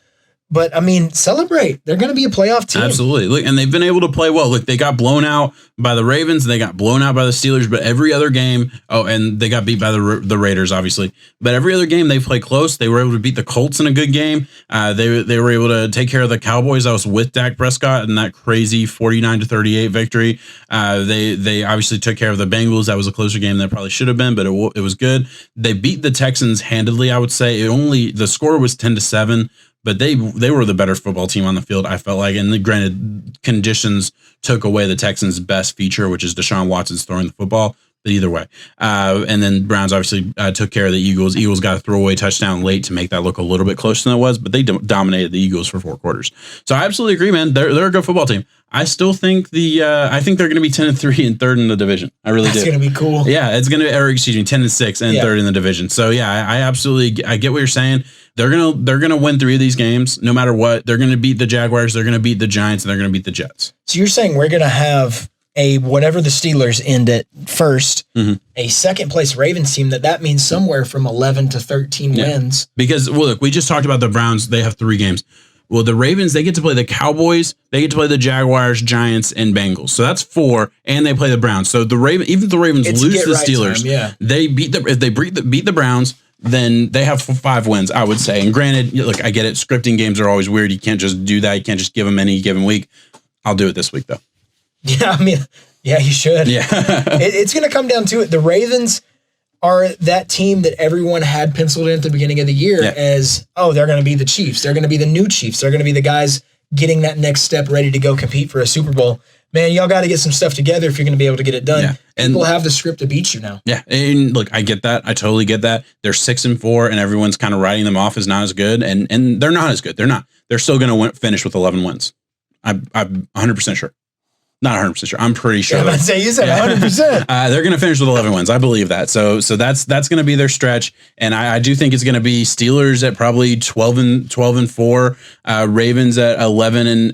But, I mean, celebrate. They're going to be a playoff team. Absolutely. Look, and they've been able to play well. Look, they got blown out by the Ravens. And they got blown out by the Steelers. But every other game, and they got beat by the Raiders, obviously. But every other game, they played close. They were able to beat the Colts in a good game. They were able to take care of the Cowboys. That was with Dak Prescott and that crazy 49-38 victory. They obviously took care of the Bengals. That was a closer game than it probably should have been, but it was good. They beat the Texans handedly, I would say. The score was 10-7. But they were the better football team on the field, I felt like. And granted, conditions took away the Texans' best feature, which is Deshaun Watson's throwing the football. either way. And then Browns obviously took care of the Eagles. Eagles got a throwaway touchdown late to make that look a little bit closer than it was, but they dominated the Eagles for 4 quarters. So I absolutely agree, man. They're a good football team. I still think I think they're going to be 10-3 and third in the division. I really do. It's going to be cool. Yeah, it's going to be, 10-6 and third in the division. So yeah, I absolutely, I get what you're saying. They're gonna win 3 of these games no matter what. They're gonna beat the Jaguars. They're gonna beat the Giants, and they're gonna beat the Jets. So you're saying we're gonna have whatever the Steelers end at first, a second place Ravens team that means somewhere from 11 to 13 wins. Because look, we just talked about the Browns. They have 3 games. Well, the Ravens, they get to play the Cowboys, they get to play the Jaguars, Giants, and Bengals. So that's 4, and they play the Browns. So even if the Ravens lose to the Steelers, they if they beat the Browns, then they have 5 wins, I would say. And granted, look, I get it. Scripting games are always weird. You can't just do that. You can't just give them any given week. I'll do it this week, though. Yeah, I mean, yeah, you should. Yeah. It's going to come down to it. The Ravens are that team that everyone had penciled in at the beginning of the year as, they're going to be the Chiefs. They're going to be the new Chiefs. They're going to be the guys getting that next step ready to go compete for a Super Bowl. Man, y'all got to get some stuff together if you're going to be able to get it done. Yeah. And people have the script to beat you now. Yeah, and look, I get that. I totally get that. They're 6-4, and everyone's kind of writing them off as not as good, and they're not as good. They're not. They're still going to finish with 11 wins. I'm 100% sure. Not 100% sure. I'm pretty sure. Yeah, you said 100%. They're going to finish with 11 wins. I believe that. So that's going to be their stretch, and I do think it's going to be Steelers at probably 12-4, Ravens at 11-3,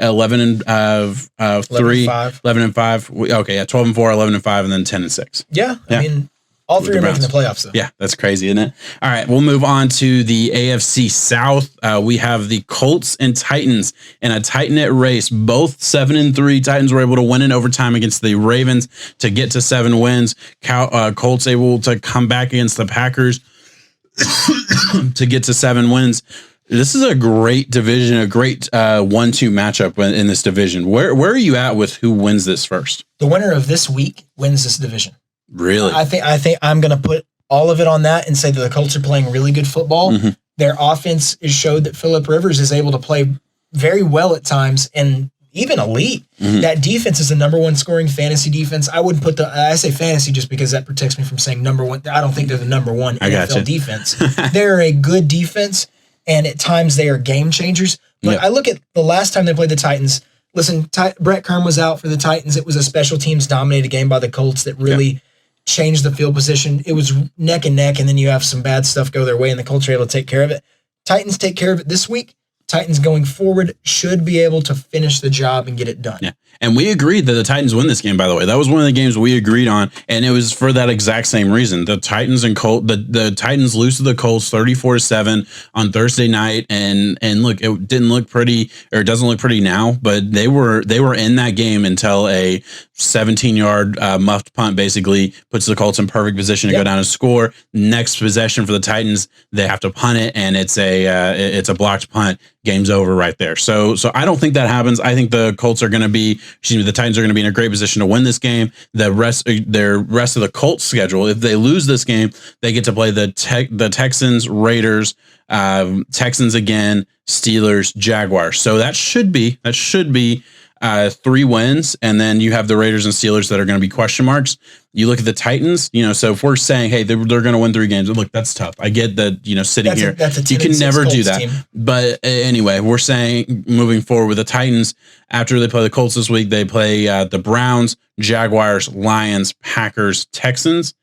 11-5. Okay, yeah, 12-4, 11-5, and then 10-6. Yeah, I mean, all 3 are making the playoffs, though. Yeah, that's crazy, isn't it? All right, we'll move on to the AFC South. We have the Colts and Titans in a tight-knit race. Both 7-3. Titans were able to win in overtime against the Ravens to get to 7 wins. Colts able to come back against the Packers to get to 7 wins. This is a great division, a great 1-2 matchup in this division. Where are you at with who wins this first? The winner of this week wins this division. Really? I think I'm going to put all of it on that and say that the Colts are playing really good football. Their offense has showed that Phillip Rivers is able to play very well at times and even elite. That defense is the number 1 scoring fantasy defense. I wouldn't put I say fantasy just because that protects me from saying number 1. I don't think they're the number 1 NFL defense. They're a good defense, and at times they are game changers. But I look at the last time they played the Titans. Listen, Brett Kern was out for the Titans. It was a special teams dominated game by the Colts that really changed the field position. It was neck and neck, and then you have some bad stuff go their way, and the Colts are able to take care of it. Titans take care of it this week. Titans going forward should be able to finish the job and get it done. Yeah. And we agreed that the Titans win this game, by the way. That was one of the games we agreed on, and it was for that exact same reason. The Titans and the Titans lose to the Colts 34-7 on Thursday night, and look, it didn't look pretty, or it doesn't look pretty now, but they were in that game until a 17-yard muffed punt basically puts the Colts in perfect position to go down and score. Next possession for the Titans, they have to punt it, and it's a blocked punt. Game's over right there. So I don't think that happens. I think the Titans are going to be in a great position to win this game. The rest of the Colts schedule, if they lose this game, they get to play the Texans, Raiders, Texans again, Steelers, Jaguars. So that should be 3 wins, and then you have the Raiders and Steelers that are going to be question marks. You look at the Titans, so if we're saying, hey, they're going to win 3 games, look, that's tough. I get that, sitting here, you can never do that. Team. But anyway, we're saying moving forward with the Titans, after they play the Colts this week, they play the Browns, Jaguars, Lions, Packers, Texans.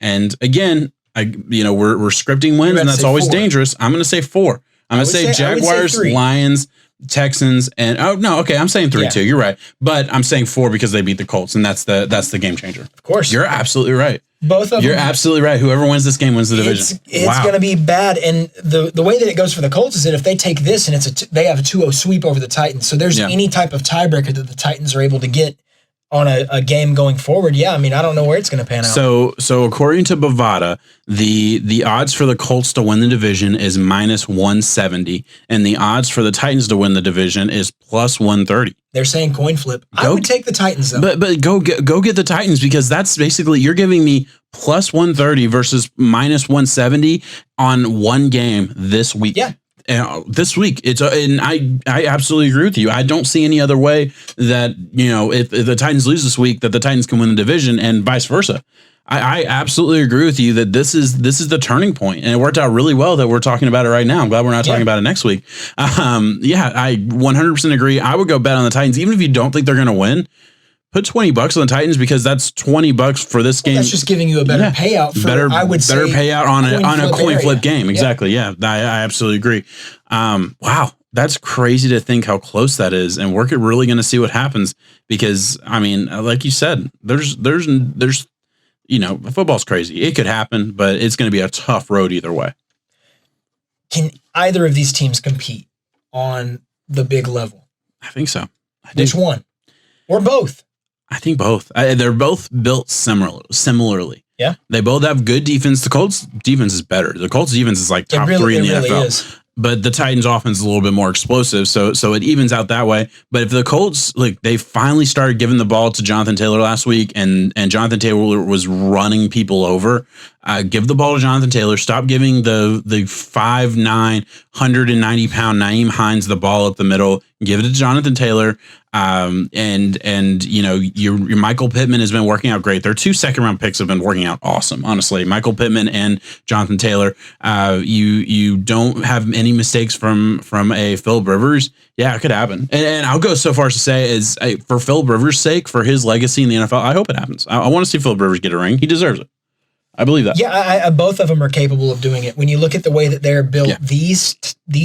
And again, we're scripting wins, and that's always 4. Dangerous. I'm going to say 4. I'm going to say Jaguars, Lions, Texans, and I'm saying 3 too. You're right, but I'm saying 4 because they beat the Colts, and that's the game changer. Of course, you're absolutely right. Both of them. You're absolutely right. Whoever wins this game wins the division. It's going to be bad, and the way that it goes for the Colts is that if they take this and they have a 2-0 sweep over the Titans, so there's any type of tiebreaker that the Titans are able to get on a game going forward. I mean, I don't know where it's going to pan out. So according to Bovada, the odds for the Colts to win the division is -170, and the odds for the Titans to win the division is +130. They're saying coin flip. I would take the Titans though. But go get the Titans, because that's basically, you're giving me +130 versus -170 on one game this week. Yeah. This week, and I absolutely agree with you. I don't see any other way that if the Titans lose this week, that the Titans can win the division, and vice versa. I absolutely agree with you that this is the turning point, and it worked out really well that we're talking about it right now. I'm glad we're not talking about it next week. I 100% agree. I would go bet on the Titans, even if you don't think they're going to win. Put $20 on the Titans because that's $20 for this game. That's just giving you a better payout. I would say better payout on a coin flip game. Exactly. Yeah, I absolutely agree. Wow. That's crazy to think how close that is, and we're really going to see what happens because, I mean, like you said, there's football's crazy. It could happen, but it's going to be a tough road either way. Can either of these teams compete on the big level? I think so. Which one? Or both? I think both. They're both built similarly. Yeah. They both have good defense. The Colts defense is better. The Colts defense is like top 3 in the NFL. Is. But the Titans offense is a little bit more explosive, so it evens out that way. But if the Colts, they finally started giving the ball to Jonathan Taylor last week, and Jonathan Taylor was running people over, give the ball to Jonathan Taylor. Stop giving the 5'9", 190-pound Nyheim Hines the ball up the middle. Give it to Jonathan Taylor. Your Michael Pittman has been working out great. Their 2 second-round picks have been working out awesome, honestly. Michael Pittman and Jonathan Taylor. You don't have any mistakes from a Phillip Rivers. Yeah, it could happen. And I'll go so far as to say for Phillip Rivers' sake, for his legacy in the NFL, I hope it happens. I want to see Phillip Rivers get a ring. He deserves it. I believe that. Yeah, both of them are capable of doing it. When you look at the way that they're built, these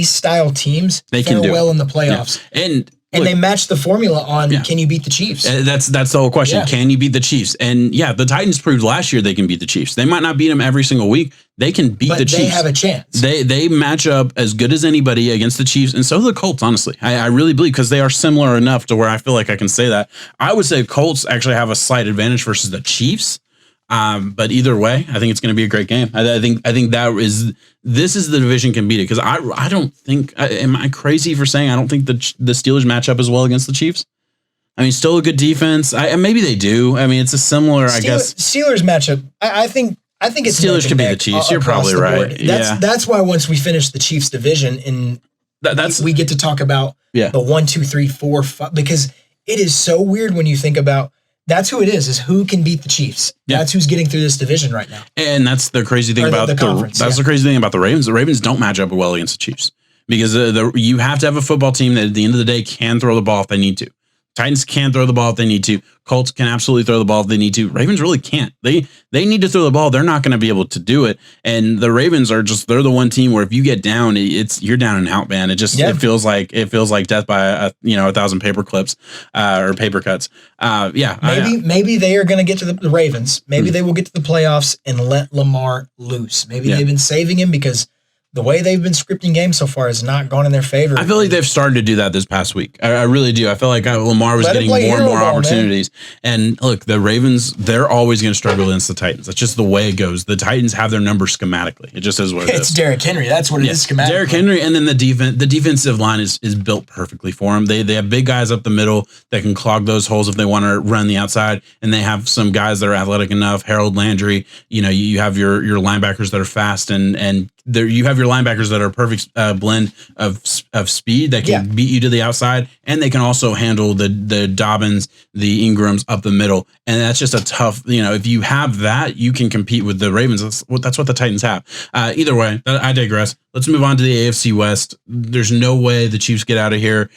style teams fare well in the playoffs. Yeah. And they match the formula on can you beat the Chiefs? That's the whole question. Yeah. Can you beat the Chiefs? And the Titans proved last year they can beat the Chiefs. They might not beat them every single week. They can beat the Chiefs. They have a chance. They match up as good as anybody against the Chiefs, and so do the Colts, honestly. I really believe because they are similar enough to where I feel like I can say that. I would say Colts actually have a slight advantage versus the Chiefs. But either way, I think it's going to be a great game. I think this is the division can beat it because I don't think am I crazy for saying I don't think the Steelers match up as well against the Chiefs. I mean, still a good defense. Maybe they do. I mean, it's a similar. I guess Steelers matchup. I think it's Steelers could be the Chiefs. You're probably right. That's why once we finish the Chiefs division we get to talk about the 1, 2, 3, 4, 5 because it is so weird when you think about. That's who it is who can beat the Chiefs. Yeah. That's who's getting through this division right now. And that's the crazy thing about the conference. That's the crazy thing about the Ravens. The Ravens don't match up well against the Chiefs because you have to have a football team that at the end of the day can throw the ball if they need to. Titans can throw the ball if they need to. Colts can absolutely throw the ball if they need to. Ravens really can't. They need to throw the ball. They're not going to be able to do it. And the Ravens are they're the one team where if you get down, you're down and out, man. It feels like death by 1,000 paper clips or paper cuts. Maybe they are going to get to the Ravens. Maybe they will get to the playoffs and let Lamar loose. Maybe they've been saving him because the way they've been scripting games so far has not gone in their favor. I feel like they've started to do that this past week. I really do. I feel like Lamar was getting more and more opportunities. Man. And look, the Ravens, they're always going to struggle against the Titans. That's just the way it goes. The Titans have their numbers schematically. It just is what it is. It's Derrick Henry. That's what it is schematically. Derrick Henry, and then the defensive line is built perfectly for him. They have big guys up the middle that can clog those holes if they want to run the outside, and they have some guys that are athletic enough. Harold Landry, you have your linebackers that are fast, and you have your linebackers that are a perfect blend of speed that can beat you to the outside, and they can also handle the Dobbins, the Ingrams up the middle. And that's just a tough, if you have that, you can compete with the Ravens. That's what the Titans have. Either way, I digress. Let's move on to the AFC West. There's no way the Chiefs get out of here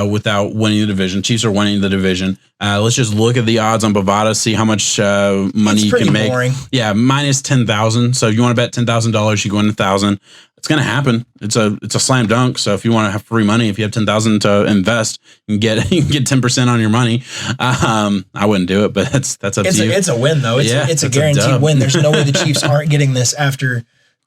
without winning the division. Chiefs are winning the division. Let's just look at the odds on Bovada, see how much money you can make. Boring. Yeah, minus 10,000. So if you want to bet $10,000, you go in 1,000. It's going to happen. It's a slam dunk. So if you want to have free money, if you have 10,000 to invest, you can get 10% on your money. I wouldn't do it, but that's up to you. It's a win though. It's a guaranteed win. There's no way the Chiefs aren't getting this after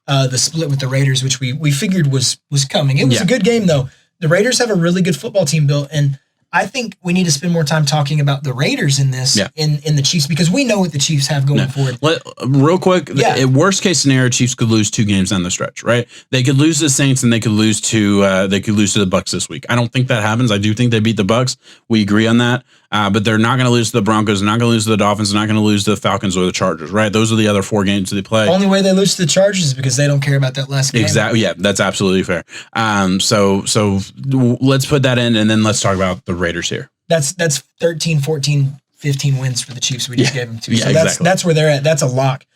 the split with the Raiders, which we figured was coming. It was a good game though. The Raiders have a really good football team built, and I think we need to spend more time talking about the Raiders in this, in the Chiefs, because we know what the Chiefs have going forward. Real quick, worst case scenario, Chiefs could lose 2 games down the stretch, right? They could lose to the Saints and they could lose to the Bucs this week. I don't think that happens. I do think they beat the Bucs. We agree on that. But they're not going to lose to the Broncos. They're not going to lose to the Dolphins. They're not going to lose to the Falcons or the Chargers, right? Those are the other 4 games they play. Only way they lose to the Chargers is because they don't care about that last game. Exactly. Yeah, that's absolutely fair. So let's put that in, and then let's talk about the Raiders here. That's 13, 14, 15 wins for the Chiefs we just gave them 2. Yeah, So that's where they're at. That's a lock.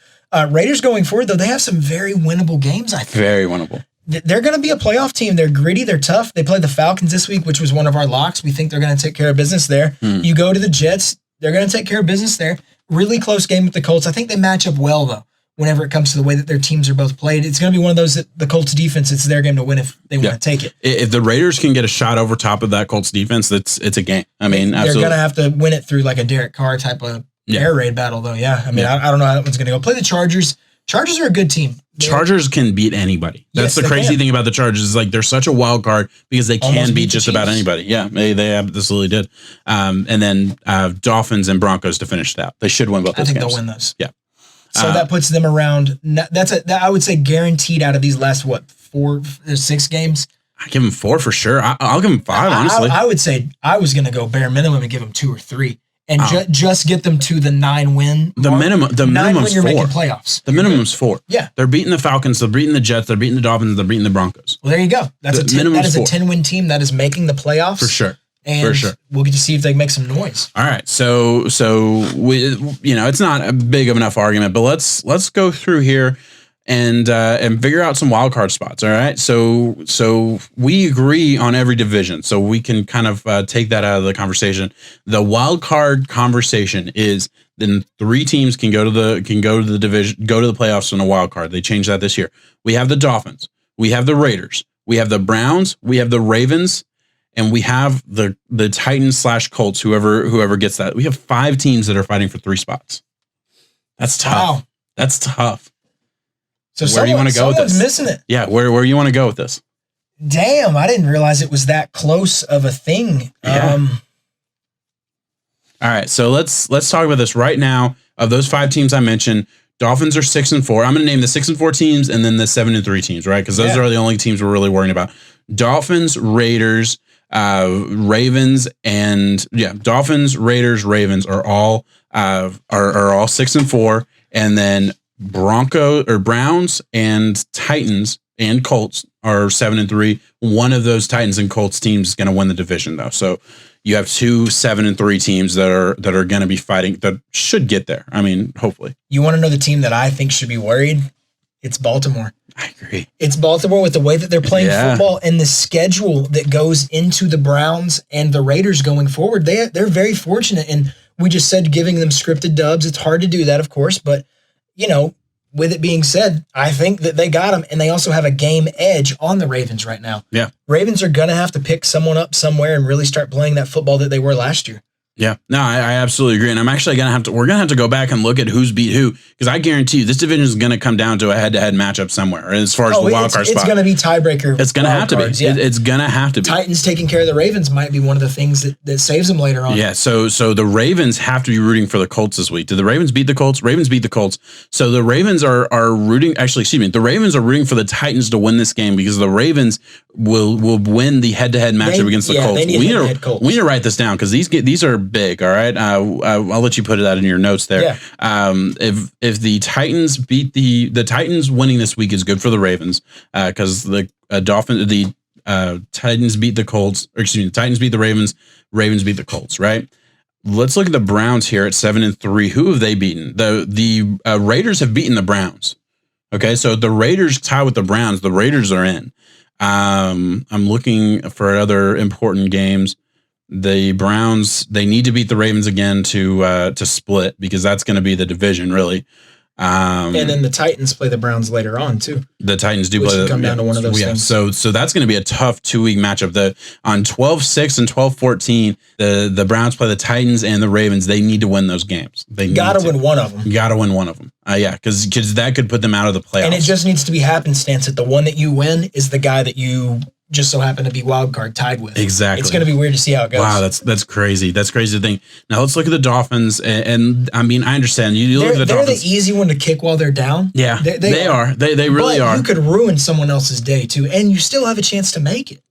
Raiders going forward, though, they have some very winnable games, I think. Very winnable. They're going to be a playoff team. They're gritty. They're tough. They played the Falcons this week, which was one of our locks. We think they're going to take care of business there. You go to the Jets. They're going to take care of business there. Really close game with the Colts. I think they match up well, though, whenever it comes to the way that their teams are both played. It's going to be one of those that the Colts defense, it's their game to win if they want to take it. If the Raiders can get a shot over top of that Colts defense, it's a game. I mean, they're going to have to win it through like a Derek Carr type of air raid battle, though. Yeah. I mean, I don't know how that one's going to go. Play the Chargers. Chargers are a good team. Chargers can beat anybody. That's the crazy thing about the Chargers is like they're such a wild card because they can beat just about anybody. Yeah, they absolutely did. And then Dolphins and Broncos to finish that. They should win both those games. I think they'll win those. Yeah. So that puts them around. I would say guaranteed out of these last 4 or 6 games. I give them 4 for sure. I'll give them 5. Honestly, I would say I was going to go bare minimum and give them 2 or 3. And just get them to the 9 win. The minimum's 4. You're making playoffs. The minimum's 4. Yeah. They're beating the Falcons. They're beating the Jets. They're beating the Dolphins. They're beating the Broncos. Well, there you go. That is a 10-win team that is making the playoffs. For sure. And we'll get to see if they can make some noise. All right. So we, it's not a big of enough argument, but let's go through here and figure out some wild card spots. All right. So we agree on every division, so we can kind of take that out of the conversation. The wild card conversation is then 3 teams can go to the division, go to the playoffs in a wild card. They changed that this year. We have the Dolphins, we have the Raiders, we have the Browns, we have the Ravens, and we have the Titans / Colts. Whoever gets that, we have 5 teams that are fighting for 3 spots. That's tough. Wow. That's tough. So where do you want to go with this? Missing it. Yeah, where you want to go with this? Damn, I didn't realize it was that close of a thing. Yeah. All right, so let's talk about this right now. Of those 5 teams I mentioned, Dolphins are 6-4. I'm going to name the 6-4 teams and then the 7-3 teams, right? Because those are the only teams we're really worrying about. Dolphins, Raiders, Ravens, and Dolphins, Raiders, Ravens are all 6-4, and then Browns and Titans and Colts are 7-3. One of those Titans and Colts teams is going to win the division, though. So you have 2 7-3 teams that are going to be fighting, that should get there. I mean, hopefully. You want to know the team that I think should be worried? It's Baltimore. I agree. It's Baltimore with the way that they're playing football and the schedule that goes into the Browns and the Raiders going forward. They're very fortunate, and we just said giving them scripted dubs. It's hard to do that, of course, but with it being said, I think that they got them, and they also have a game edge on the Ravens right now. Yeah. Ravens are going to have to pick someone up somewhere and really start playing that football that they were last year. Yeah, no, I absolutely agree. And I'm actually we're going to have to go back and look at who's beat who, because I guarantee you this division is going to come down to a head-to-head matchup somewhere as far as the wild card spot. It's going to be tiebreaker. It's going to have to be. Yeah. It's going to have to be. Titans taking care of the Ravens might be one of the things that saves them later on. Yeah, so the Ravens have to be rooting for the Colts this week. Did the Ravens beat the Colts? Ravens beat the Colts. So the Ravens are rooting, the Ravens are rooting for the Titans to win this game because the Ravens will win the head-to-head matchup against the Colts. They need Colts. We need to write this down because these are big, all right? I'll let you put that in your notes there. Yeah. If the Titans beat the Titans, winning this week is good for the Ravens because the Titans beat the Colts. The Titans beat the Ravens. Ravens beat the Colts. Right. Let's look at the Browns here at 7-3. Who have they beaten? The Raiders have beaten the Browns. Okay, so the Raiders tie with the Browns. The Raiders are in. I'm looking for other important games. The Browns, they need to beat the Ravens again to split because that's going to be the division, really. And then the Titans play the Browns later on too. The Titans do play. Come down to one of those things. So that's going to be a tough 2-week matchup. On 12-6 and 12-14, the Browns play the Titans and the Ravens. They need to win those games. They got to win one of them. You got to win one of them. Because that could put them out of the playoffs. And it just needs to be happenstance that the one that you win is the guy that you just so happen to be wild card tied with. Exactly. It's going to be weird to see how it goes. Wow, that's crazy. That's crazy to think. Now let's look at the Dolphins, and I mean, I understand you look at the Dolphins. They're the easy one to kick while they're down. Yeah, they are. They really are. You could ruin someone else's day too, and you still have a chance to make it.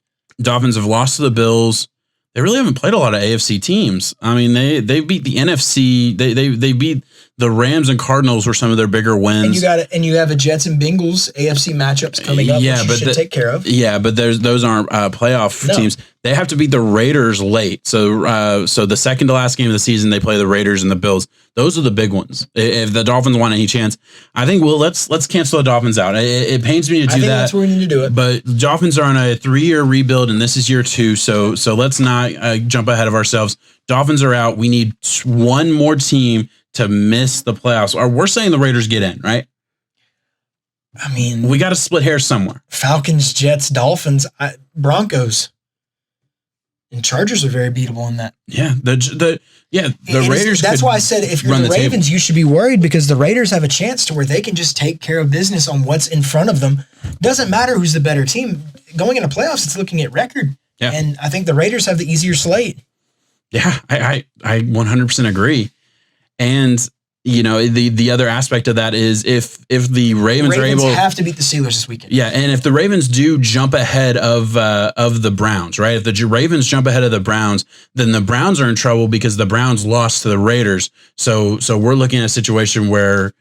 Dolphins have lost to the Bills. They really haven't played a lot of AFC teams. I mean, they beat the NFC. They beat the Rams and Cardinals were some of their bigger wins. And you have a Jets and Bengals AFC matchups coming up, which you should take care of. Yeah, but those aren't playoff teams. They have to beat the Raiders late. So the second to last game of the season, they play the Raiders and the Bills. Those are the big ones. If the Dolphins want any chance, I think let's cancel the Dolphins out. It pains me to do that. That's where we need to do it. But the Dolphins are on a 3-year rebuild, and this is year 2. So let's not jump ahead of ourselves. Dolphins are out. We need one more team to miss the playoffs. Or we're saying the Raiders get in, right? I mean, we got to split hairs somewhere. Falcons, Jets, Dolphins, Broncos, and Chargers are very beatable in that. Yeah, the Raiders. That's why I said if you're the Ravens, you should be worried because the Raiders have a chance to where they can just take care of business on what's in front of them. Doesn't matter who's the better team. Going into playoffs, it's looking at record. Yeah. And I think the Raiders have the easier slate. Yeah, I 100% agree. And the other aspect of that is if the Ravens are able, have to beat the Steelers this weekend. Yeah, and if the Ravens do jump ahead of the Browns, right? If the Ravens jump ahead of the Browns, then the Browns are in trouble because the Browns lost to the Raiders. So we're looking at a situation where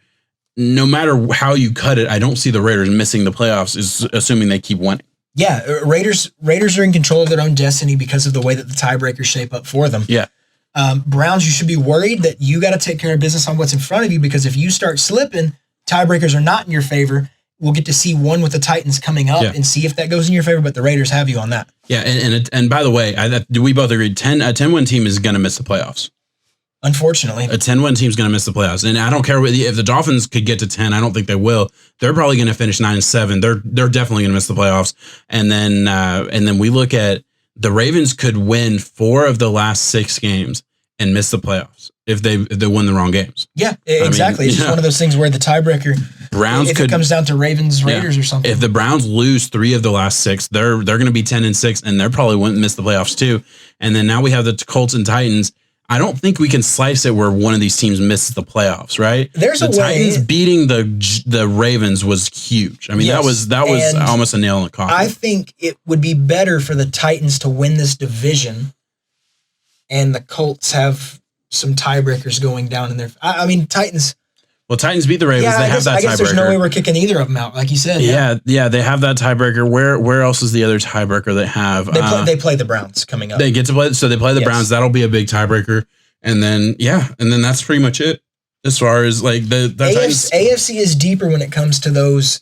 no matter how you cut it, I don't see the Raiders missing the playoffs, assuming they keep winning. Yeah, Raiders are in control of their own destiny because of the way that the tiebreakers shape up for them. Yeah. Browns, you should be worried that you got to take care of business on what's in front of you because if you start slipping, tiebreakers are not in your favor. We'll get to see one with the Titans coming up and see if that goes in your favor, but the Raiders have you on that. Yeah, and by the way, do we both agree a 10-win team is going to miss the playoffs? Unfortunately. A 10-win team is going to miss the playoffs. And I don't care if the Dolphins could get to 10, I don't think they will. They're probably going to finish 9-7. They're definitely going to miss the playoffs. And then we look at the Ravens could win 4 of the last 6 games and miss the playoffs if they win the wrong games. Yeah, exactly. It's just one of those things where the tiebreaker, if it comes down to Ravens, Raiders or something. If the Browns lose 3 of the last 6, they're going to be 10-6, and they're probably wouldn't miss the playoffs too. And then now we have the Colts and Titans. I don't think we can slice it where one of these teams misses the playoffs, right? There's the Titans beating the Ravens was huge. I mean, that was almost a nail in the coffin. I think it would be better for the Titans to win this division, and the Colts have some tiebreakers going down in there. I mean, Titans. Well, Titans beat the Ravens. They have that tiebreaker. I guess there's no way we're kicking either of them out, like you said. Yeah, they have that tiebreaker. Where else is the other tiebreaker they have? They play the Browns coming up. They get to play, so they play the Browns. That'll be a big tiebreaker, and then that's pretty much it as far as like the Titans. AFC is deeper when it comes to those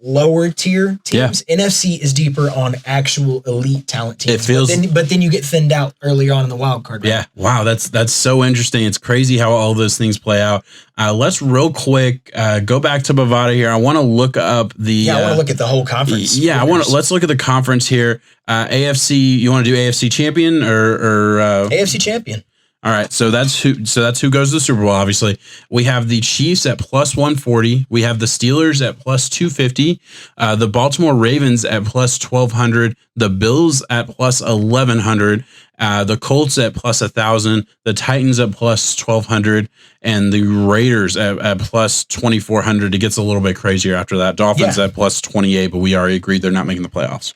lower tier teams. Yeah. NFC is deeper on actual elite talent teams. It feels, but then you get thinned out earlier on in the wild card. Right? Yeah. Wow. That's so interesting. It's crazy how all those things play out. Let's real quick go back to Bovada here. I want to look up the. I want to look at the whole conference. Yeah. Let's look at the conference here. AFC. You want to do AFC champion or AFC champion? All right, so that's who goes to the Super Bowl. Obviously, we have the Chiefs at plus 140. We have the Steelers at plus 250. The Baltimore Ravens at plus 1200. The Bills at plus 1100. The Colts at plus 1,000. The Titans at plus 1,200, and the Raiders at plus 2,400. It gets a little bit crazier after that. Dolphins at plus 28, but we already agreed they're not making the playoffs.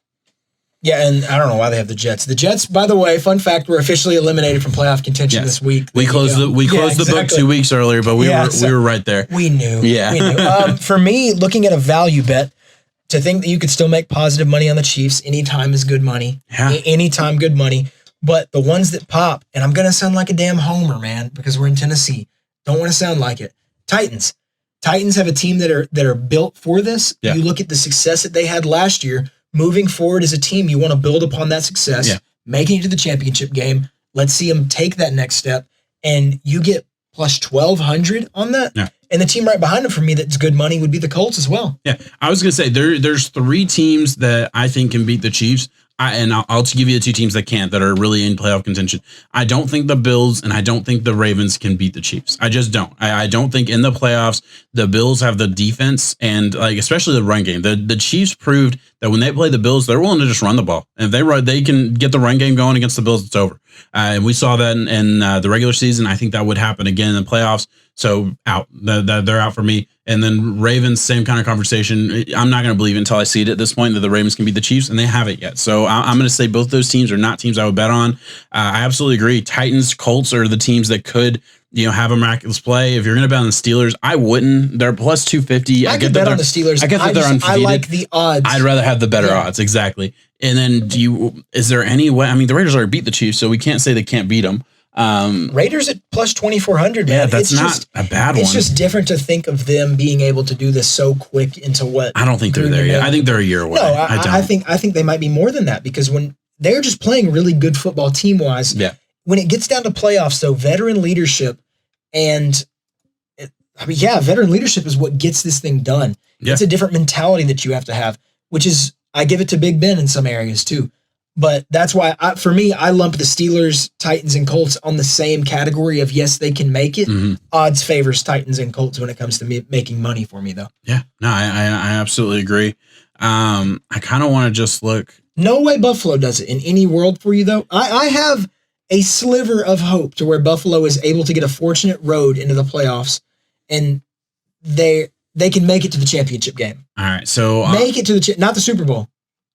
Yeah, and I don't know why they have the Jets. The Jets, by the way, fun fact, were officially eliminated from playoff contention this week. We closed the book 2 weeks earlier, but we were right there. We knew. Yeah. We knew. For me, looking at a value bet, to think that you could still make positive money on the Chiefs, anytime is good money. Yeah. Anytime good money. But the ones that pop, and I'm going to sound like a damn homer, man, because we're in Tennessee. Don't want to sound like it. Titans. Titans have a team that are built for this. Yeah. You look at the success that they had last year. Moving forward as a team, you want to build upon that success, making it to the championship game. Let's see them take that next step, and you get plus 1,200 on that. Yeah. And the team right behind them for me that's good money would be the Colts as well. Yeah, I was going to say there's 3 teams that I think can beat the Chiefs. I'll give you the 2 teams that can't, that are really in playoff contention. I don't think the Bills and I don't think the Ravens can beat the Chiefs. I just don't. I don't think in the playoffs the Bills have the defense and especially the run game. The Chiefs proved that when they play the Bills, they're willing to just run the ball. And if they can get the run game going against the Bills, it's over. And we saw that in the regular season. I think that would happen again in the playoffs. So out. They're out for me. And then Ravens, same kind of conversation. I'm not going to believe it until I see it at this point that the Ravens can beat the Chiefs, and they haven't yet. So I'm going to say both those teams are not teams I would bet on. I absolutely agree. Titans, Colts are the teams that could have a miraculous play. If you're going to bet on the Steelers, I wouldn't. They're plus 250. I could bet on the Steelers. I get that they're undefeated. I like the odds. I'd rather have the better odds. Exactly. And then is there any way? I mean, the Raiders already beat the Chiefs, so we can't say they can't beat them. Raiders at plus 2,400. Yeah, that's not a bad one. It's just different to think of them being able to do this so quick into what. I don't think they're there yet. I think they're a year away. No, I think they might be more than that, because when they're just playing really good football team wise. Yeah. When it gets down to playoffs, though, veteran leadership veteran leadership is what gets this thing done. Yeah. It's a different mentality that you have to have, which is, I give it to Big Ben in some areas too. But that's why, for me, I lump the Steelers, Titans, and Colts on the same category of, yes, they can make it. Mm-hmm. Odds favors Titans and Colts when it comes to making money for me, though. Yeah, no, I absolutely agree. I kind of want to just look. No way Buffalo does it in any world for you, though. I have a sliver of hope to where Buffalo is able to get a fortunate road into the playoffs, and they can make it to the championship game. All right, so make it to not the Super Bowl,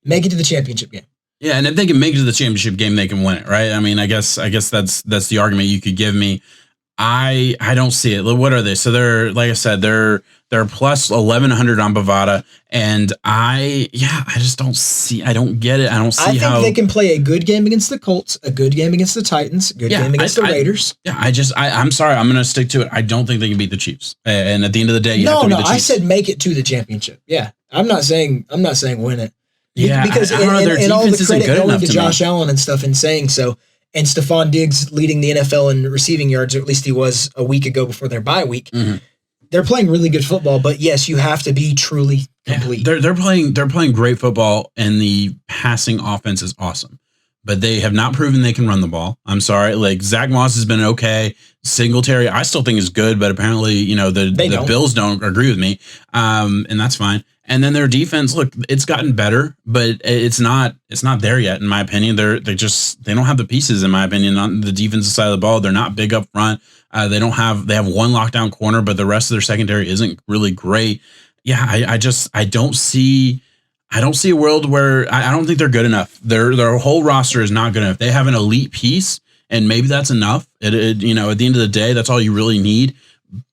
make it to the championship game. Yeah, and if they can make it to the championship game, they can win it, right? I mean, I guess that's the argument you could give me. I don't see it. What are they? So they're, like I said, they're plus 1,100 on Bovada, and I just don't see. I don't get it. I don't see how they can play a good game against the Colts, a good game against the Titans, a good game against the Raiders. I'm sorry. I'm going to stick to it. I don't think they can beat the Chiefs. And at the end of the day, you have to beat the Chiefs. I said make it to the championship. Yeah, I'm not saying win it. Yeah, because I don't know, their and all the defense isn't credit good going enough to Josh Allen and stuff in saying so, and Stephon Diggs leading the NFL in receiving yards, or at least he was a week ago before their bye week. Mm-hmm. They're playing really good football, but yes, you have to be truly complete. They're playing great football, and the passing offense is awesome. But they have not proven they can run the ball. I'm sorry. Like, Zach Moss has been okay. Singletary, I still think is good, but apparently, the Bills don't agree with me. And that's fine. And then their defense, look, it's gotten better, but it's not there yet, in my opinion. They don't have the pieces, in my opinion, on the defensive side of the ball. They're not big up front. They have one lockdown corner, but the rest of their secondary isn't really great. Yeah, I don't see a world where I don't think they're good enough. Their whole roster is not good enough. They have an elite piece, and maybe that's enough. At the end of the day, that's all you really need.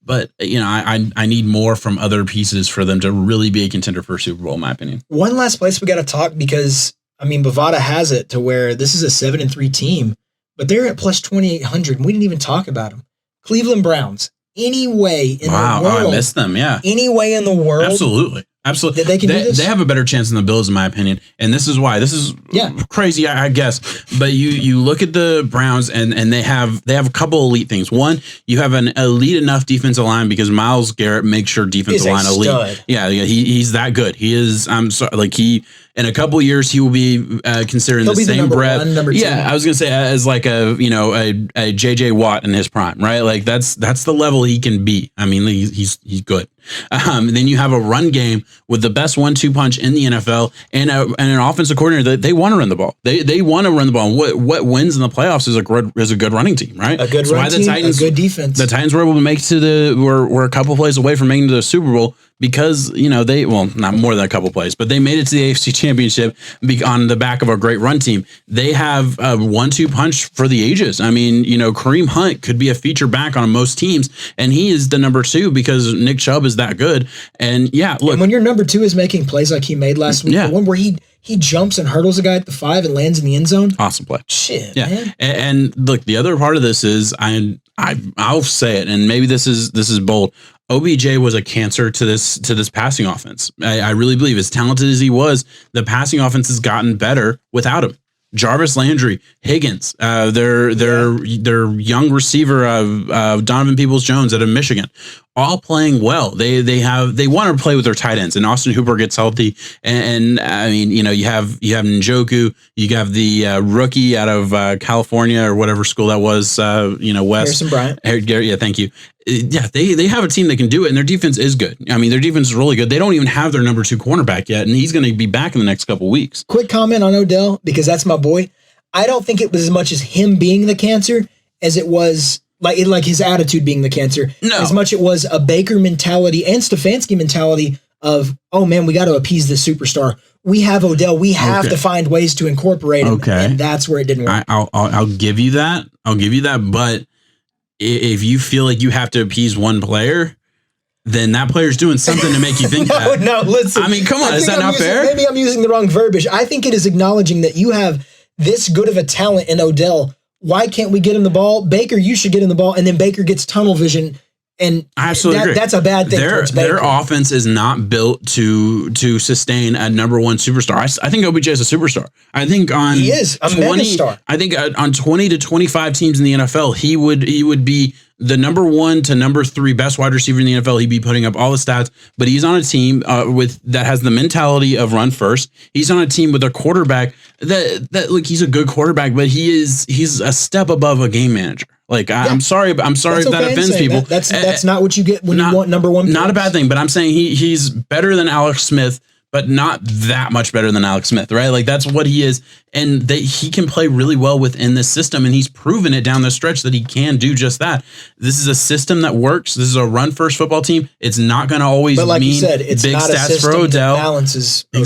But I need more from other pieces for them to really be a contender for a Super Bowl, in my opinion. One last place we got to talk, because Bovada has it to where this is a 7-3 team, but they're at plus 2,800, and we didn't even talk about them. Cleveland Browns. Any way in the world? I missed them. Yeah. Any way in the world? Absolutely. That they can do this? They have a better chance than the Bills, in my opinion, and this is why. This is crazy, I guess. But you look at the Browns, and they have a couple elite things. One, you have an elite enough defensive line, because Myles Garrett makes sure defensive line elite. Stud. Yeah, he's that good. He is. I'm sorry, like in a couple of years, he will be considered in the same breath. Yeah, I was gonna say as like a JJ Watt in his prime, right? Like that's the level he can be. I mean, he's good. And then you have a run game with the best 1-2 punch in the NFL, and an offensive coordinator that they want to run the ball. They want to run the ball. And what wins in the playoffs is a good running team, right? A good running team, a good defense. The Titans were able to make it to were a couple plays away from making it to the Super Bowl, because they not more than a couple plays, but they made it to the AFC Championship on the back of a great run team. They have a 1-2 punch for the ages. I mean, Kareem Hunt could be a feature back on most teams, and he is the number 2 because Nick Chubb is that good. And look, and when your number 2 is making plays like he made last week, the one where he jumps and hurdles a guy at the 5 and lands in the end zone. Awesome play. Shit, man. And look, the other part of this is I'll say it, and maybe this is bold. OBJ was a cancer to this passing offense. I really believe, as talented as he was, the passing offense has gotten better without him. Jarvis Landry, Higgins, their young receiver Donovan Peoples-Jones out of Michigan, all playing well. They want to play with their tight ends, and Austin Hooper gets healthy. And I mean, you have Njoku, you have the rookie out of California or whatever school that was, West. Harrison Bryant. Yeah, thank you. Yeah, they have a team that can do it, and their defense is good. I mean, their defense is really good. They don't even have their number 2 cornerback yet, and he's going to be back in the next couple of weeks. Quick comment on Odell, because that's my boy. I don't think it was as much as him being the cancer as it was like his attitude being the cancer. No. As much it was a Baker mentality and Stefanski mentality of, oh man, we got to appease the superstar. We have Odell. We have to find ways to incorporate him. Okay. And that's where it didn't work. I'll give you that. But if you feel like you have to appease one player, then that player's doing something to make you think that. No, listen. I mean, come on, is that not fair? Maybe I'm using the wrong verbiage. I think it is acknowledging that you have this good of a talent in Odell. Why can't we get him the ball? Baker, you should get him the ball, and then Baker gets tunnel vision. And I absolutely agree. That's a bad thing. Their offense is not built to sustain a number one superstar. I think OBJ is a superstar. I think on he is a megastar. I think on 20 to 25 teams in the NFL, he would be the number 1 to number 3 best wide receiver in the NFL. He'd be putting up all the stats, but he's on a team that has the mentality of run first. He's on a team with a quarterback that look, he's a good quarterback, but he's a step above a game manager. Like I'm sorry if that offends people. That's not what you get when you want number 1 picks. Not a bad thing, but I'm saying he's better than Alex Smith, but not that much better than Alex Smith, right? Like that's what he is, and he can play really well within this system, and he's proven it down the stretch that he can do just that. This is a system that works. This is a run-first football team. It's not going to always mean you said, it's big not stats a system for Odell. That balances Odell.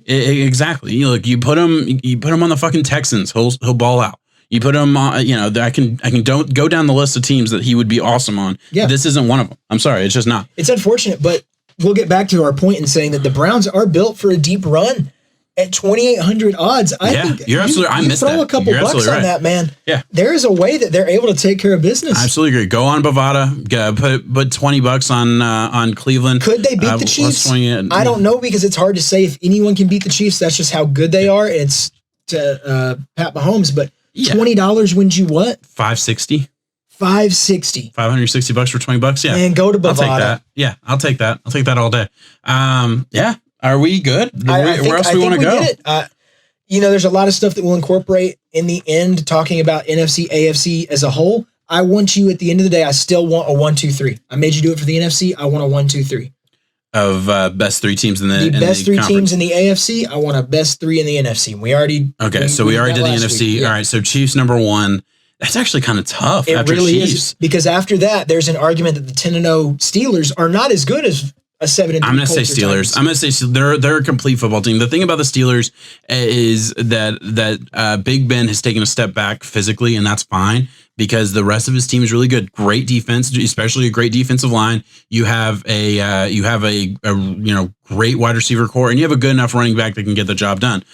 Exactly. You look, you put him on the fucking Texans, he'll ball out. You put him on, I can don't go down the list of teams that he would be awesome on. Yeah. This isn't one of them. I'm sorry, it's just not. It's unfortunate, but we'll get back to our point in saying that the Browns are built for a deep run at 2,800 odds. I think you're absolutely. I missed that. Throw a couple bucks on that, man. Yeah, there is a way that they're able to take care of business. I absolutely agree. Go on Bovada. Put $20 on Cleveland. Could they beat the Chiefs? I don't know, because it's hard to say if anyone can beat the Chiefs. That's just how good they are. It's to Pat Mahomes, but $20 wins you what? $560. $560 $560 for $20. Yeah, and go to Bovada. I'll take that. Yeah, I'll take that. I'll take that all day. Yeah. Are we good? Where else do we want to go? There's a lot of stuff that we'll incorporate in the end, talking about NFC, AFC as a whole. I want you, at the end of the day, I still want a 1-2-3. I made you do it for the NFC. I want a 1-2-3 of best 3 teams in the best 3 conference. Teams in the AFC. I want a best 3 in the NFC. We already we already did the NFC. Yeah. All right, so Chiefs number 1. That's actually kind of tough. It after really Chiefs. is, because after that, there's an argument that the 10-0 Steelers are not as good as a 7-3. I'm going to say Steelers. I'm going to say they're a complete football team. The thing about the Steelers is that Big Ben has taken a step back physically, and that's fine, because the rest of his team is really good. Great defense, especially a great defensive line. You have a great wide receiver core, and you have a good enough running back that can get the job done.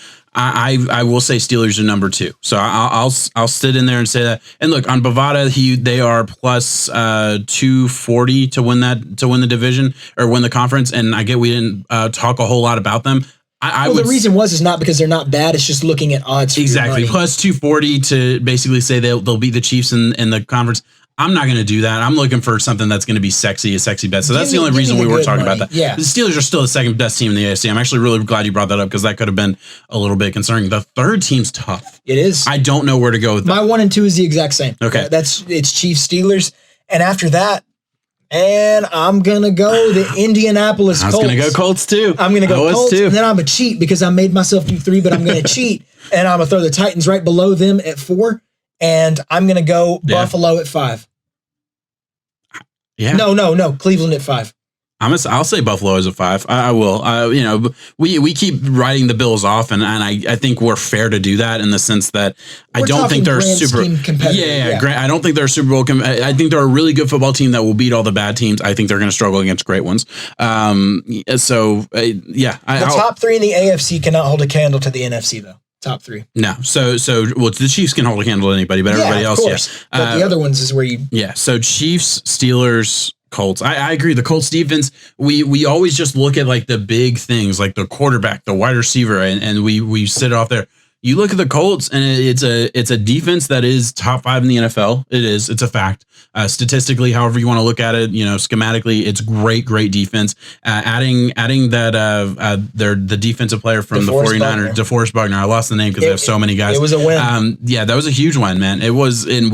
I will say Steelers are number 2. So I'll sit in there and say that. And look, on Bovada, they are plus 240 to win the division or win the conference. And I get we didn't talk a whole lot about them. The reason is not because they're not bad. It's just looking at odds. Exactly. Plus 240 to basically say they'll beat the Chiefs in the conference. I'm not going to do that. I'm looking for something that's going to be a sexy bet. So that's the only reason we were talking about that. Yeah. The Steelers are still the second best team in the AFC. I'm actually really glad you brought that up, because that could have been a little bit concerning. The third team's tough. It is. I don't know where to go with that. My 1 and 2 is the exact same. Okay. It's Chiefs, Steelers. And after that, and I'm going to go the Indianapolis Colts. I was going to go Colts too. I'm going to go Colts. Too. And then I'm going to cheat, because I made myself do 3, but I'm going to cheat. And I'm going to throw the Titans right below them at 4. And I'm going to go Buffalo at 5. Yeah. No. Cleveland at 5. I'll say Buffalo is a 5. I will. We keep writing the Bills off, and I think we're fair to do that, in the sense that I don't think they're super. Yeah. I don't think they're a Super Bowl. I think they're a really good football team that will beat all the bad teams. I think they're going to struggle against great ones. The top 3 in the AFC cannot hold a candle to the NFC, though. Top 3. No. So the Chiefs can hold a candle to anybody, but everybody else, course. But the other ones is where you. Yeah. So Chiefs, Steelers, Colts. I agree. The Colts defense, we always just look at like the big things, like the quarterback, the wide receiver, and we sit it off there. You look at the Colts, and it's a defense that is top 5 in the NFL. It is. It's a fact. Statistically, however you want to look at it, schematically, it's great defense. Adding that the defensive player from the 49ers, DeForest Buckner. I lost the name because they have so many guys. It was a win. That was a huge win, man. It was, and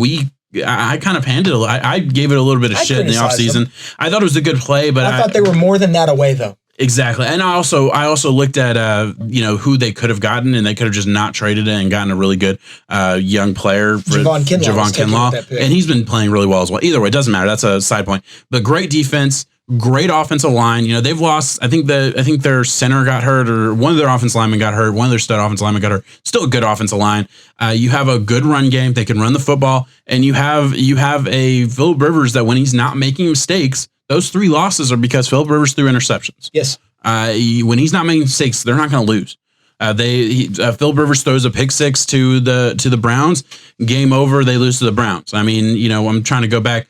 I kind of panned it. I gave it a little bit of shit in the offseason. I thought it was a good play, but I thought they were more than that away, though. Exactly. And I also looked at who they could have gotten, and they could have just not traded it and gotten a really good young player for Javon Kinlaw. And he's been playing really well as well. Either way, it doesn't matter. That's a side point. But great defense, Great offensive line. You know, they've lost. I think their center got hurt, or one of their offensive linemen got hurt. One of their stud offensive linemen got hurt. Still a good offensive line. You have a good run game. They can run the football, and you have a Phillip Rivers that when he's not making mistakes, those 3 losses are because Phillip Rivers threw interceptions. Yes. When he's not making mistakes, they're not going to lose. Phillip Rivers throws a pick 6 to the Browns. Game over. They lose to the Browns. I mean, you know, I'm trying to go back.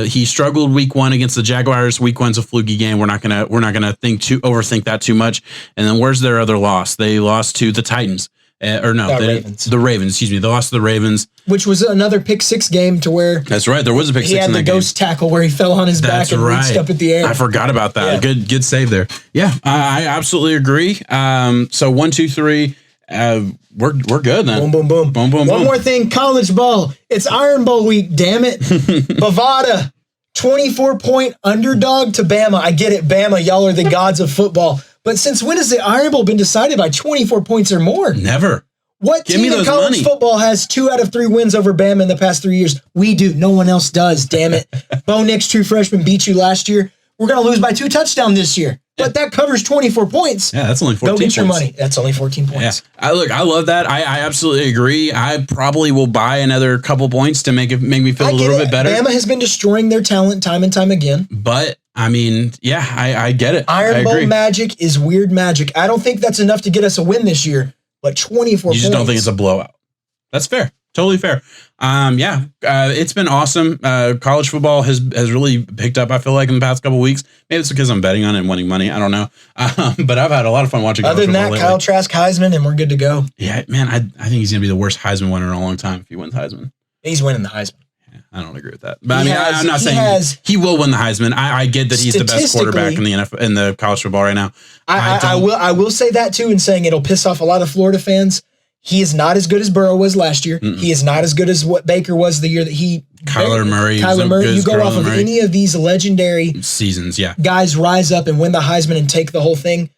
He struggled week 1 against the Jaguars. Week 1's a fluky game. We're not gonna overthink that too much. And then where's their other loss? They lost to the Titans. Ravens. The Ravens. Excuse me. They lost to the Ravens, which was another pick 6 game to where. That's right. There was a pick 6 in that game. He had the ghost tackle where he fell on his back and reached up at the air. I forgot about that. Yeah. Good save there. Yeah, I absolutely agree. So 1, 2, 3. We're good then. Boom, boom, boom. Boom, boom, One boom. more thing. College ball. It's Iron Bowl week. Damn it. Bovada, 24-point underdog to Bama. I get it, Bama. Y'all are the gods of football. But since when has the Iron Bowl been decided by 24 points or more? Never. What team in college football has 2 out of 3 wins over Bama in the past 3 years? We do. No one else does, damn it. Bo Nix, true freshman, beat you last year. We're going to lose by 2 touchdowns this year. But that covers 24 points. Yeah, that's only 14 points. Go get your points. money. That's only 14 points. Yeah. I love that. I absolutely agree. I probably will buy another couple points to make me feel a little bit better. Bama has been destroying their talent time and time again. But, I mean, yeah, I get it. Iron Bowl magic is weird magic. I don't think that's enough to get us a win this year. But 24 points. You just don't think it's a blowout. That's fair. Totally fair. It's been awesome. College football has really picked up, I feel like, in the past couple of weeks. Maybe it's because I'm betting on it and winning money. I don't know. But I've had a lot of fun watching college football. Other than that, Kyle Trask, Heisman, and we're good to go. Yeah, man, I think he's going to be the worst Heisman winner in a long time if he wins Heisman. He's winning the Heisman. Yeah, I don't agree with that. But I'm not saying he will win the Heisman. I get that he's the best quarterback in the NFL, in the college football right now. I will say that too, in saying it'll piss off a lot of Florida fans. He is not as good as Burrow was last year. Mm-mm. He is not as good as what Baker was the year that Kyler Murray. You go off of any of these legendary seasons, guys rise up and win the Heisman and take the whole thing.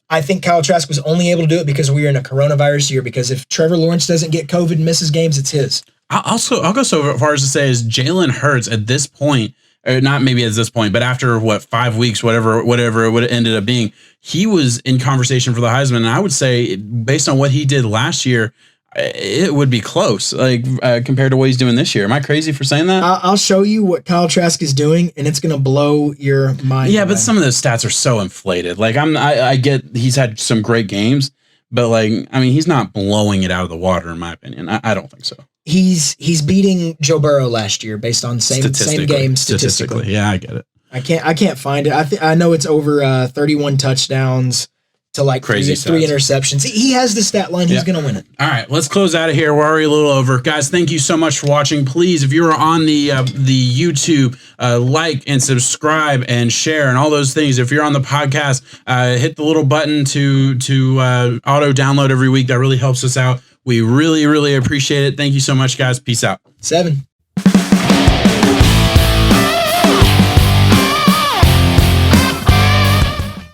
I think Kyle Trask was only able to do it because we are in a coronavirus year. Because if Trevor Lawrence doesn't get COVID and misses games, it's his. I'll go so far as to say is Jalen Hurts at this point, or not maybe at this point, but after 5 weeks, whatever it would have ended up being, he was in conversation for the Heisman. And I would say, based on what he did last year, it would be close, compared to what he's doing this year. Am I crazy for saying that? I'll show you what Kyle Trask is doing, and it's going to blow your mind. Yeah, but some of those stats are so inflated. Like I get he's had some great games, but he's not blowing it out of the water, in my opinion. I don't think so. He's beating Joe Burrow last year based on same game statistically. Yeah, I get it. I can't find it. I know it's over 31 touchdowns to crazy three interceptions. He has the stat line. He's going to win it. All right, let's close out of here. We're already a little over. Guys, thank you so much for watching. Please, if you're on the YouTube, like and subscribe and share and all those things. If you're on the podcast, hit the little button to auto download every week. That really helps us out. We really, really appreciate it. Thank you so much, guys. Peace out. 7.